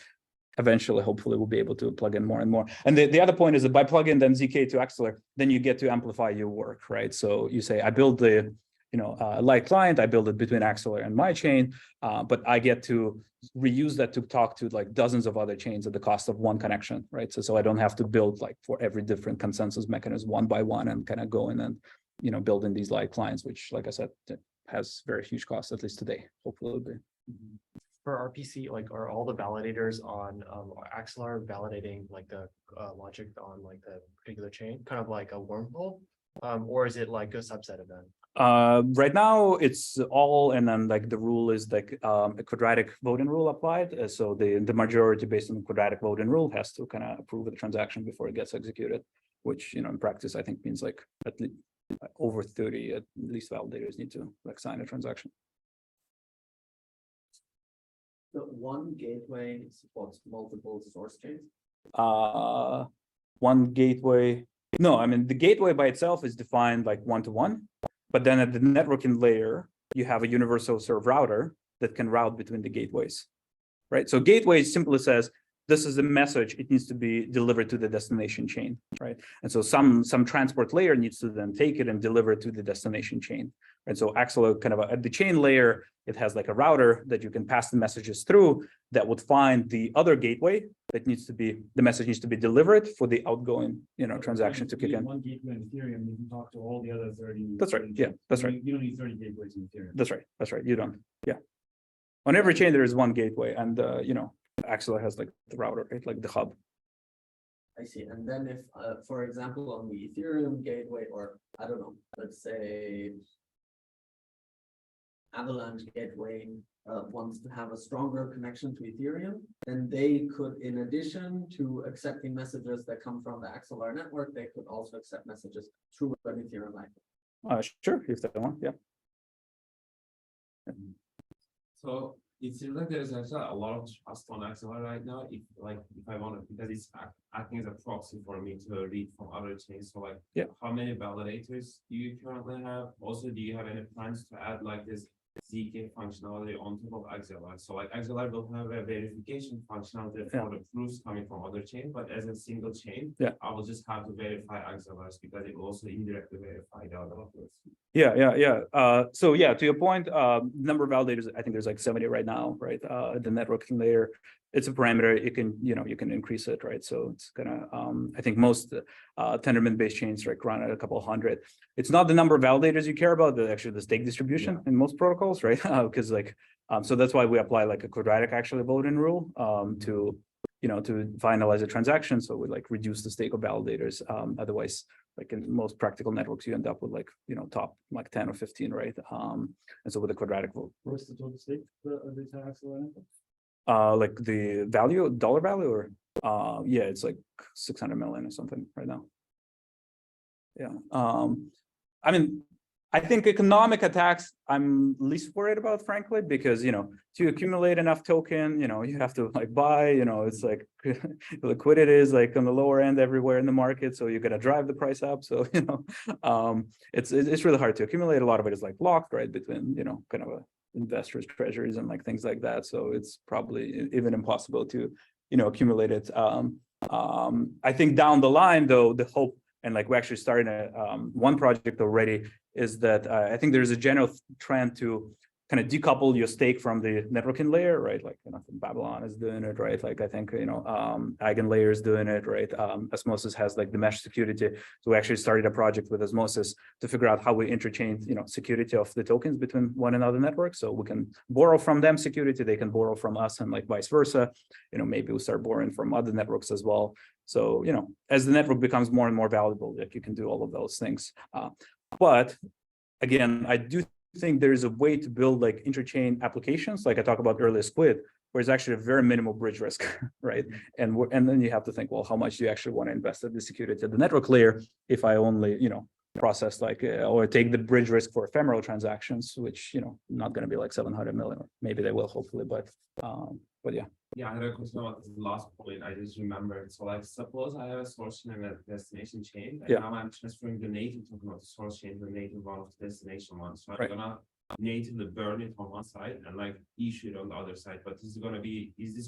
eventually, hopefully, we'll be able to plug in more and more. And the other point is that by plugging then ZK to Axelar, then you get to amplify your work, right? So you say, I build the, you know, light client, I build it between Axelar and my chain, but I get to reuse that to talk to like dozens of other chains at the cost of one connection, right? So I don't have to build like for every different consensus mechanism one by one and kind of go in and, you know, building these light clients, which, like I said, has very huge costs, at least today. Hopefully it'll be.
For RPC, like, are all the validators on Axelar validating like the logic on like the particular chain, kind of like a wormhole, or is it like a subset of them?
Right now it's all, and then like the rule is like a quadratic voting rule applied. So the majority based on the quadratic voting rule has to kind of approve the transaction before it gets executed, which, you know, in practice I think means like at least over 30 at least validators need to like sign a transaction.
So one gateway supports multiple source chains?
One gateway, no, I mean, the gateway by itself is defined like one-to-one, but then at the networking layer, you have a universal serve router that can route between the gateways, right? So gateway simply says, this is the message, it needs to be delivered to the destination chain, right? And so some transport layer needs to then take it and deliver it to the destination chain. And so Axelar kind of at the chain layer, it has like a router that you can pass the messages through that would find the other gateway that needs to be, the message needs to be delivered for the outgoing, you know, transaction to kick in.
One gateway in Ethereum, you can talk to all the other 30.
That's right. Yeah, that's right.
You don't need 30 gateways in Ethereum.
That's right. That's right. You don't. Yeah. On every chain, there is one gateway, and you know, Axelar has like the router, right? Like the hub.
I see. And then if, for example, on the Ethereum gateway, or I don't know, let's say Avalanche gateway wants to have a stronger connection to Ethereum, then they could, in addition to accepting messages that come from the Axelar network, they could also accept messages through an Ethereum network.
Sure, if they want, yeah.
So it seems like there's actually a lot of trust on XLR right now. If I want to, because it's acting as a proxy for me to read from other chains. So like,
Yeah.
how many validators do you currently have? Also, do you have any plans to add like this ZK functionality on top of XLR? So like XLR will have a verification functionality for the proofs coming from other chain, but as a single chain, I will just have to verify XLRs because it will also indirectly verify the other ones.
So yeah, to your point, number of validators, I think there's like 70 right now, right? The networking layer, it's a parameter. You can increase it, right? So it's gonna, I think most Tendermint-based chains like run at a couple hundred. It's not the number of validators you care about, but actually the stake distribution in most protocols, right? Because so that's why we apply like a quadratic actually voting rule to finalize a transaction. So we like reduce the stake of validators. Otherwise, like in most practical networks, you end up with like, top like 10 or 15, right? And so with a quadratic vote.
What's the total stake of the XLR?
Like the dollar value, or it's like 600 million or something right now. I mean, I think economic attacks I'm least worried about, frankly, because to accumulate enough token, you have to like buy, it's like liquidity is like on the lower end everywhere in the market, so you're gonna drive the price up. So it's really hard to accumulate. A lot of it is like locked, right, between kind of investors' treasuries and like things like that. So it's probably even impossible to accumulate it. I think down the line, though, the hope, and like we actually started one project already, is that I think there's a general trend to kind of decouple your stake from the networking layer, right? Like Babylon is doing it, right? Like I think Eigenlayer is doing it, right? Osmosis has like the mesh security. So we actually started a project with Osmosis to figure out how we interchain security of the tokens between one another networks. So we can borrow from them security, they can borrow from us, and like vice versa. Maybe we'll start borrowing from other networks as well. So as the network becomes more and more valuable, like you can do all of those things. But again, I do think there is a way to build like interchain applications, like I talked about earlier, Squid, where it's actually a very minimal bridge risk, right? And then you have to think, well, how much do you actually want to invest in the security at the network layer if I only, process like or take the bridge risk for ephemeral transactions, which not going to be like 700 million, or maybe they will, hopefully, but yeah.
Yeah, I had a question about this last point. I just remembered. So like, suppose I have a source chain and a destination chain, and now I'm transferring the native token of the source chain to the native one of the destination one. So I'm gonna natively burn it on one side and like issue it on the other side. But is this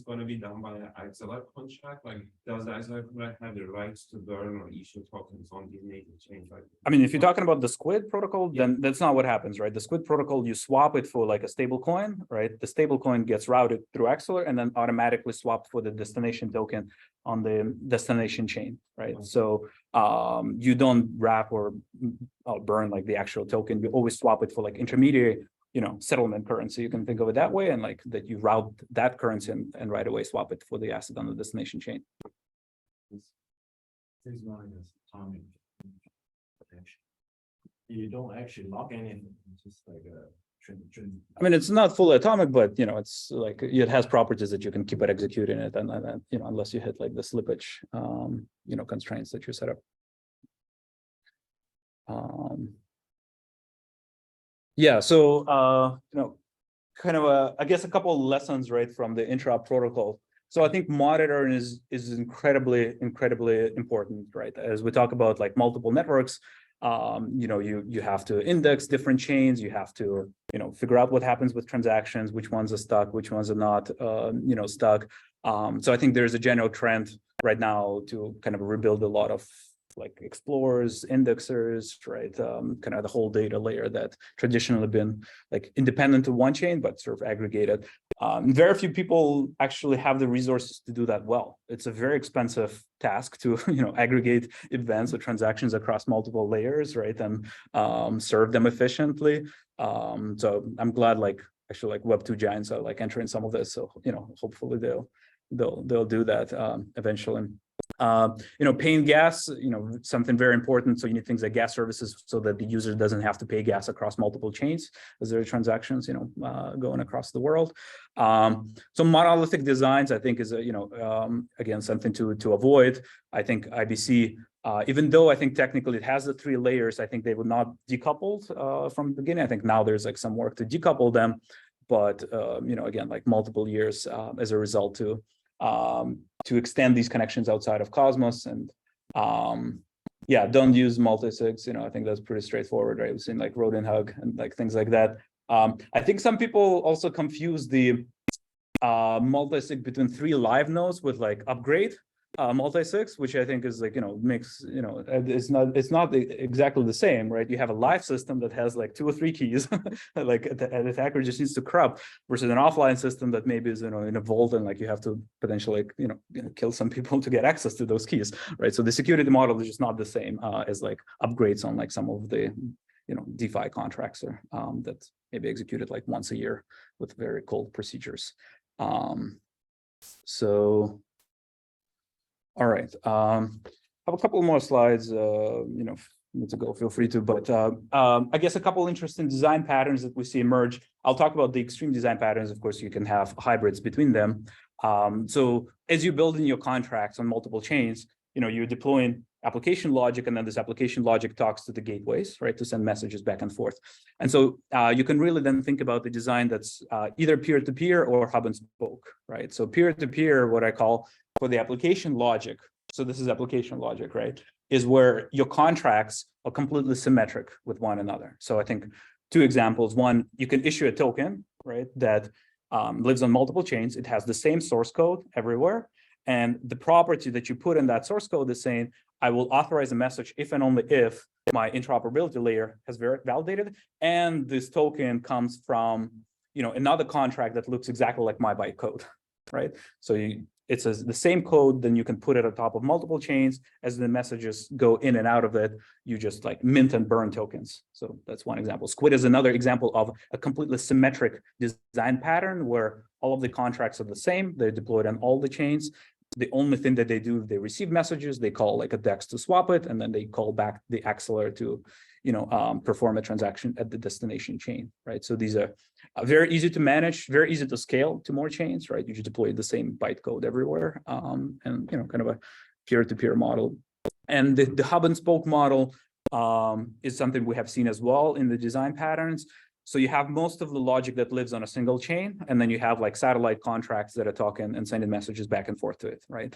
gonna be done by an XLR contract? Like, does the XLR contract have the rights to burn or issue tokens on these native chains? Like,
I mean, if you're talking about the Squid protocol, then that's not what happens, right? The Squid protocol, you swap it for like a stable coin, right? The stable coin gets routed through XLR and then automatically swapped for the destination token on the destination chain, right? So you don't wrap or burn like the actual token. You always swap it for like intermediary, settlement currency. You can think of it that way, and like that you route that currency and right away swap it for the asset on the destination chain.
This one is atomic. You don't actually lock anything, it's just like a
I mean, it's not fully atomic, but it's like it has properties that you can keep it executing it, and unless you hit like the slippage, constraints that you set up. So kind of I guess a couple of lessons, right, from the interop protocol. So I think monitoring is incredibly important, right? As we talk about like multiple networks, you have to index different chains, you have to figure out what happens with transactions, which ones are stuck, which ones are not stuck. So I think there's a general trend right now to kind of rebuild a lot of like explorers, indexers, right? Kind of the whole data layer that traditionally been like independent of one chain, but sort of aggregated. Very few people actually have the resources to do that well. It's a very expensive task to aggregate events or transactions across multiple layers, right? And serve them efficiently. So I'm glad like actually like Web2 giants are like entering some of this. So hopefully they'll do that eventually. Paying gas, something very important. So you need things like gas services so that the user doesn't have to pay gas across multiple chains as there are transactions, going across the world. So monolithic designs, I think, is again something to avoid. I think IBC, even though I think technically it has the 3 layers, I think they were not decoupled from the beginning. I think now there's like some work to decouple them. but again, like multiple years as a result to extend these connections outside of Cosmos. And yeah, don't use multi-sigs. I think that's pretty straightforward, right? We've seen like Rodin Hug and like things like that. I think some people also confuse the multi-sig between 3 live nodes with like upgrade multi-sigs, which I think is like, makes, it's not exactly the same, right? You have a live system that has like 2 or 3 keys, like an attacker just needs to corrupt, versus an offline system that maybe is, in a vault, and like you have to potentially, kill some people to get access to those keys, right? So the security model is just not the same as like upgrades on like some of the, DeFi contracts that maybe executed like once a year with very cold procedures. So, all right. I have a couple more slides. Need to go, feel free to. But I guess a couple interesting design patterns that we see emerge. I'll talk about the extreme design patterns. Of course, you can have hybrids between them. So as you build in your contracts on multiple chains, you're deploying application logic, and then this application logic talks to the gateways, right, to send messages back and forth. And so you can really then think about the design that's either peer-to-peer or hub and spoke, right? So peer-to-peer, what I call for the application logic, so this is application logic, right, is where your contracts are completely symmetric with one another. So I think 2 examples. One, you can issue a token, right, that lives on multiple chains. It has the same source code everywhere. And the property that you put in that source code is saying, I will authorize a message if and only if my interoperability layer has validated, and this token comes from, another contract that looks exactly like my bytecode, right? So it's the same code, then you can put it on top of multiple chains. As the messages go in and out of it, you just like mint and burn tokens. So that's one example. Squid is another example of a completely symmetric design pattern where all of the contracts are the same. They're deployed on all the chains. The only thing that they do, they receive messages, they call like a DEX to swap it, and then they call back the Axelar to, perform a transaction at the destination chain, right? So these are very easy to manage, very easy to scale to more chains, right? You just deploy the same bytecode everywhere, and kind of a peer-to-peer model. And the hub and spoke model is something we have seen as well in the design patterns. So you have most of the logic that lives on a single chain, and then you have like satellite contracts that are talking and sending messages back and forth to it, right?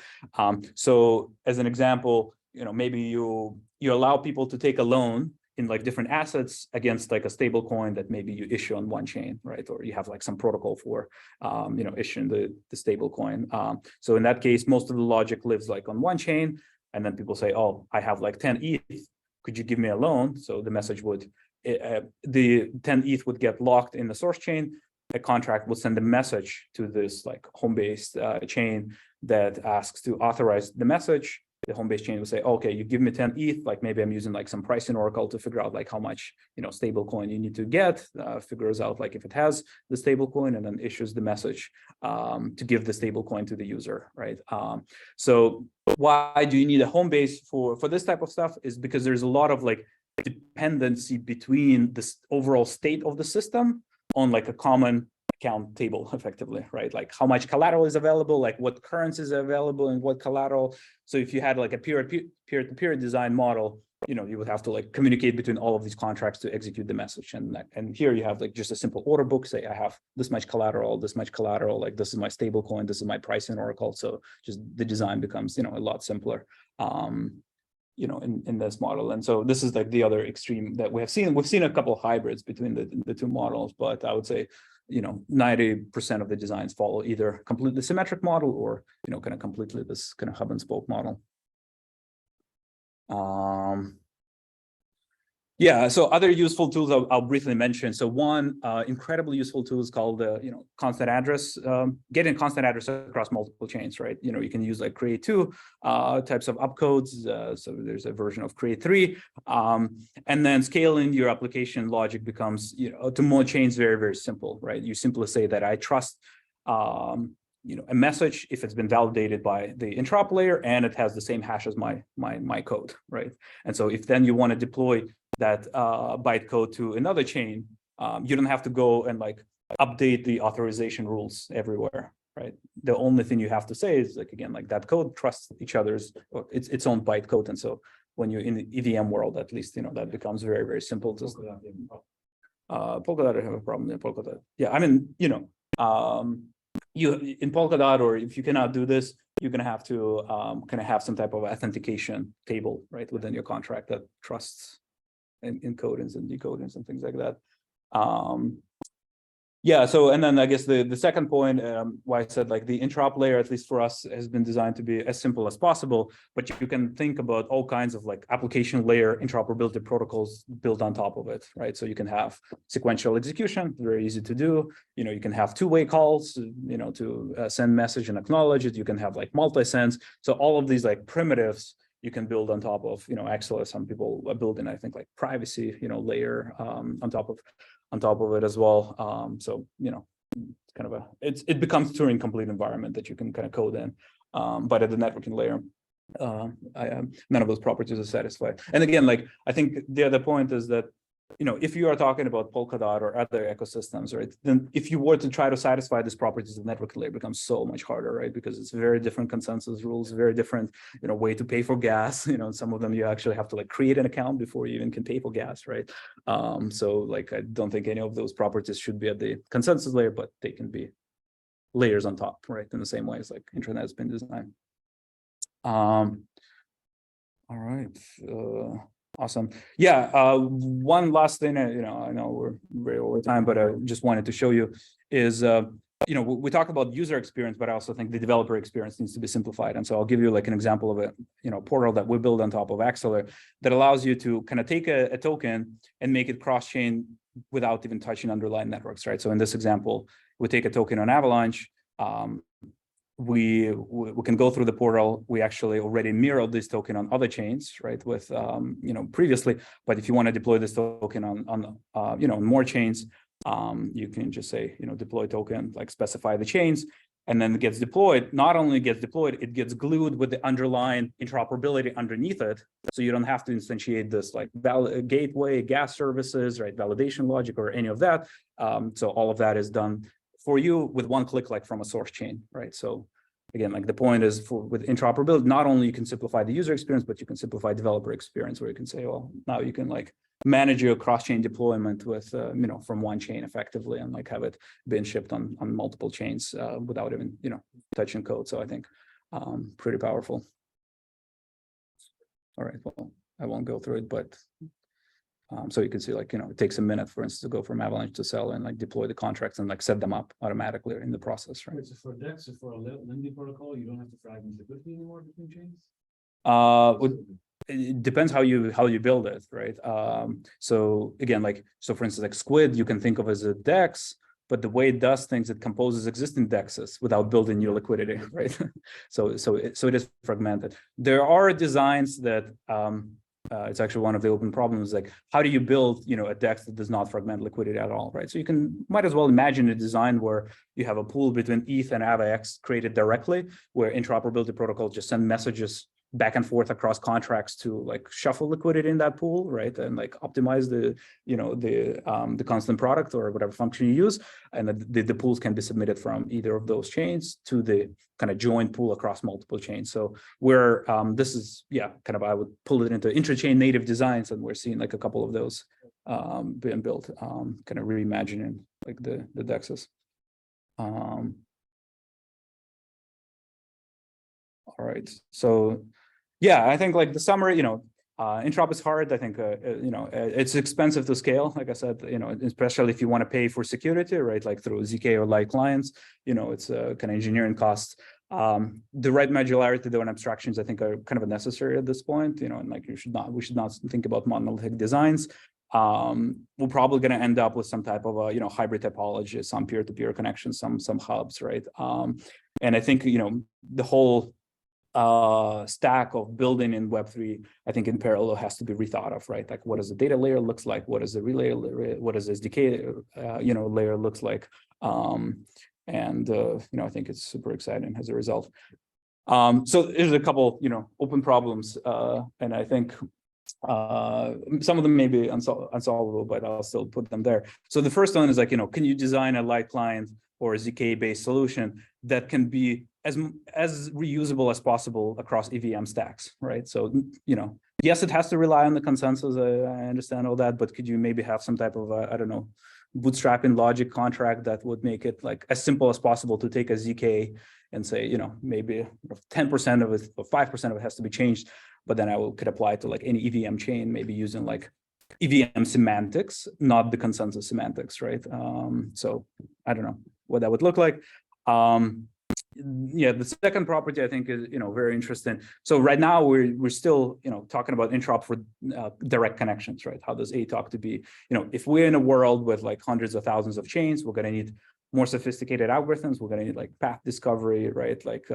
So as an example, maybe you allow people to take a loan in like different assets against like a stable coin that maybe you issue on one chain, right? Or you have like some protocol for, issuing the stable coin. So in that case, most of the logic lives like on one chain, and then people say, oh, I have like 10 ETH, could you give me a loan? So the message would, the 10 ETH would get locked in the source chain. A contract will send a message to this like home-based chain that asks to authorize the message. The home-based chain will say, okay, you give me 10 ETH, like maybe I'm using like some pricing oracle to figure out like how much, stable coin you need to get, figures out like if it has the stable coin, and then issues the message to give the stable coin to the user, right? So why do you need a home base for this type of stuff is because there's a lot of like dependency between this overall state of the system on like a common account table, effectively, right? Like how much collateral is available, like what currencies are available and what collateral. So if you had like a peer-to-peer design model, you would have to like communicate between all of these contracts to execute the message. And here you have like just a simple order book, say I have this much collateral, like this is my stable coin, this is my pricing oracle. So just the design becomes, a lot simpler. In this model. And so this is like the other extreme that we have seen. We've seen a couple of hybrids between the 2 models, but I would say, 90% of the designs follow either completely symmetric model or, kind of completely this kind of hub and spoke model. Yeah, so other useful tools I'll briefly mention. So one incredibly useful tool is called constant address, getting constant address across multiple chains, right? You can use like create2 types of opcodes. So there's a version of create3, and then scaling your application logic becomes to more chains very, very simple, right? You simply say that I trust a message if it's been validated by the interop layer and it has the same hash as my code, right? And so if then you want to deploy that bytecode to another chain, you don't have to go and like update the authorization rules everywhere, right? The only thing you have to say is like, again, like that code trusts each other's, or its own bytecode. And so when you're in the EVM world, at least, that becomes very, very simple to Polkadot, I have a problem in Polkadot. Yeah, I mean, you in Polkadot, or if you cannot do this, you're gonna have to kind of have some type of authentication table, right, within your contract that trusts encodings and decodings and things like that. Yeah, so and then I guess the second point, why I said like the interop layer, at least for us, has been designed to be as simple as possible, but you can think about all kinds of like application layer interoperability protocols built on top of it, right? So you can have sequential execution, very easy to do. You can have two-way calls, to send message and acknowledge it. You can have like multi-sends. So all of these like primitives you can build on top of, Axelar. Some people are building, I think, like privacy, layer on top of it as well. So, it's kind of it becomes Turing complete environment that you can kind of code in. But at the networking layer, none of those properties are satisfied. And again, like, I think the other point is that, if you are talking about Polkadot or other ecosystems, right, then if you were to try to satisfy these properties, the network layer becomes so much harder, right? Because it's very different consensus rules, very different, way to pay for gas. Some of them you actually have to like create an account before you even can pay for gas, right? So like, I don't think any of those properties should be at the consensus layer, but they can be layers on top, right? In the same way as like internet has been designed. All right. Awesome. Yeah. One last thing, I know we're very over time, but I just wanted to show you is, we talk about user experience, but I also think the developer experience needs to be simplified. And so I'll give you like an example of a, portal that we build on top of Axelar that allows you to kind of take a token and make it cross-chain without even touching underlying networks, right? So in this example, we take a token on Avalanche. We can go through the portal. We actually already mirrored this token on other chains, right? With previously, but if you want to deploy this token on more chains, you can just say deploy token, like specify the chains, and then it gets deployed. Not only gets deployed, it gets glued with the underlying interoperability underneath it, so you don't have to instantiate this like gateway, gas services, right? Validation logic or any of that. So all of that is done for you with one click, like from a source chain, right? So again, like the point is with interoperability, not only you can simplify the user experience, but you can simplify developer experience, where you can say, well, now you can like manage your cross-chain deployment with, from one chain effectively, and like have it being shipped on multiple chains without even, touching code. So I think pretty powerful. All right, well, I won't go through it, but so you can see, like, it takes a minute, for instance, to go from Avalanche to Cell and like deploy the contracts and like set them up automatically in the process, right?
So for DEX, or for a lending protocol, you don't have to fragment liquidity anymore between chains?
It depends how you build it, right? So again, like, so for instance, like Squid, you can think of as a DEX, but the way it does things, it composes existing DEXs without building new liquidity, right? so it is fragmented. There are designs that it's actually one of the open problems, like how do you build, a DEX that does not fragment liquidity at all, right? So you might as well imagine a design where you have a pool between ETH and AVAX created directly, where interoperability protocols just send messages back and forth across contracts to like shuffle liquidity in that pool, right? And like optimize the constant product or whatever function you use. And the pools can be submitted from either of those chains to the kind of joint pool across multiple chains. So where this is, kind of, I would pull it into Interchain native designs, and we're seeing like a couple of those being built, kind of reimagining like the DEXs. All right, so I think like the summary, interop is hard. I think, it's expensive to scale. Like I said, especially if you want to pay for security, right? Like through ZK or light clients, it's a kind of engineering cost. The right modularity, though, and abstractions, I think, are kind of necessary at this point, and like we should not think about monolithic designs. We're probably going to end up with some type of a, hybrid topology, some peer-to-peer connections, some hubs, right? And I think, the whole stack of building in Web3, I think in parallel has to be rethought of, right? Like, what does the data layer looks like? What does the relay layer, what does SDK, layer looks like? I think it's super exciting as a result. So there's a couple, open problems, and I think some of them may be unsolvable, but I'll still put them there. So the first one is like, can you design a light client or a ZK-based solution that can be as reusable as possible across EVM stacks, right? So, you know, yes, it has to rely on the consensus. I understand all that, but could you maybe have some type of, I don't know, bootstrapping logic contract that would make it like as simple as possible to take a ZK and say, you know, maybe 10% of it or 5% of it has to be changed, but then could apply to like any EVM chain, maybe using like EVM semantics, not the consensus semantics, right? So I don't know what that would look like. Yeah, the second property I think is, you know, very interesting. So right now we're still, you know, talking about interop for direct connections, right? How does A talk to B? You know, if we're in a world with like hundreds of thousands of chains, we're going to need more sophisticated algorithms. We're going to need like path discovery, right? Like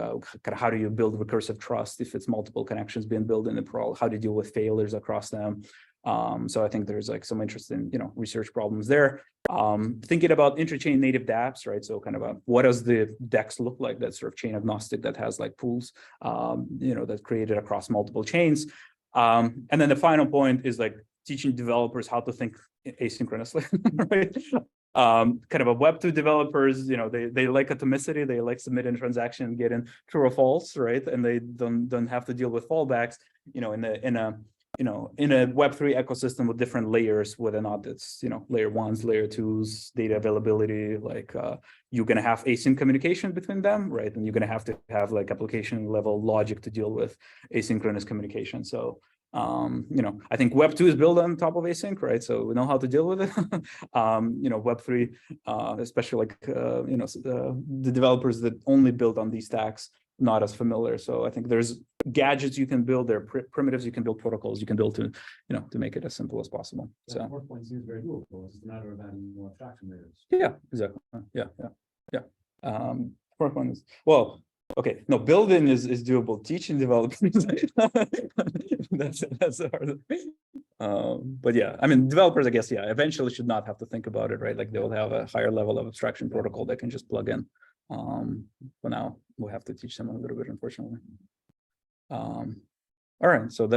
how do you build recursive trust if it's multiple connections being built in the protocol? How do you deal with failures across them? So I think there's like some interesting, you know, research problems there. Thinking about interchain native dApps, right? So kind of what does the DEX look like that's sort of chain agnostic, that has like pools, you know, that's created across multiple chains. And then the final point is like teaching developers how to think asynchronously, right? Kind of a Web2 developers, you know, they like atomicity, they like submitting a transaction, getting true or false, right? And they don't have to deal with fallbacks, you know, in a Web3 ecosystem with different layers, whether or not it's, you know, layer ones, layer twos, data availability, like you're going to have async communication between them, right? And you're going to have like application level logic to deal with asynchronous communication. So, you know, I think Web2 is built on top of async, right? So we know how to deal with it. You know, Web3, especially like, you know, the developers that only build on these stacks, not as familiar. So I think there's gadgets you can build, there are primitives you can build, protocols you can build to, you know, to make it as simple as possible. So
4.0 seems very doable. It's just a matter of adding more abstraction layers.
yeah, exactly. Yeah. 4.0 is, well, okay, no, building is doable. Teaching developers, that's the hard thing. But yeah, I mean, developers, I guess, yeah, eventually should not have to think about it, right? Like they will have a higher level of abstraction protocol that can just plug in. For now, we'll have to teach them a little bit, unfortunately. All right, so that's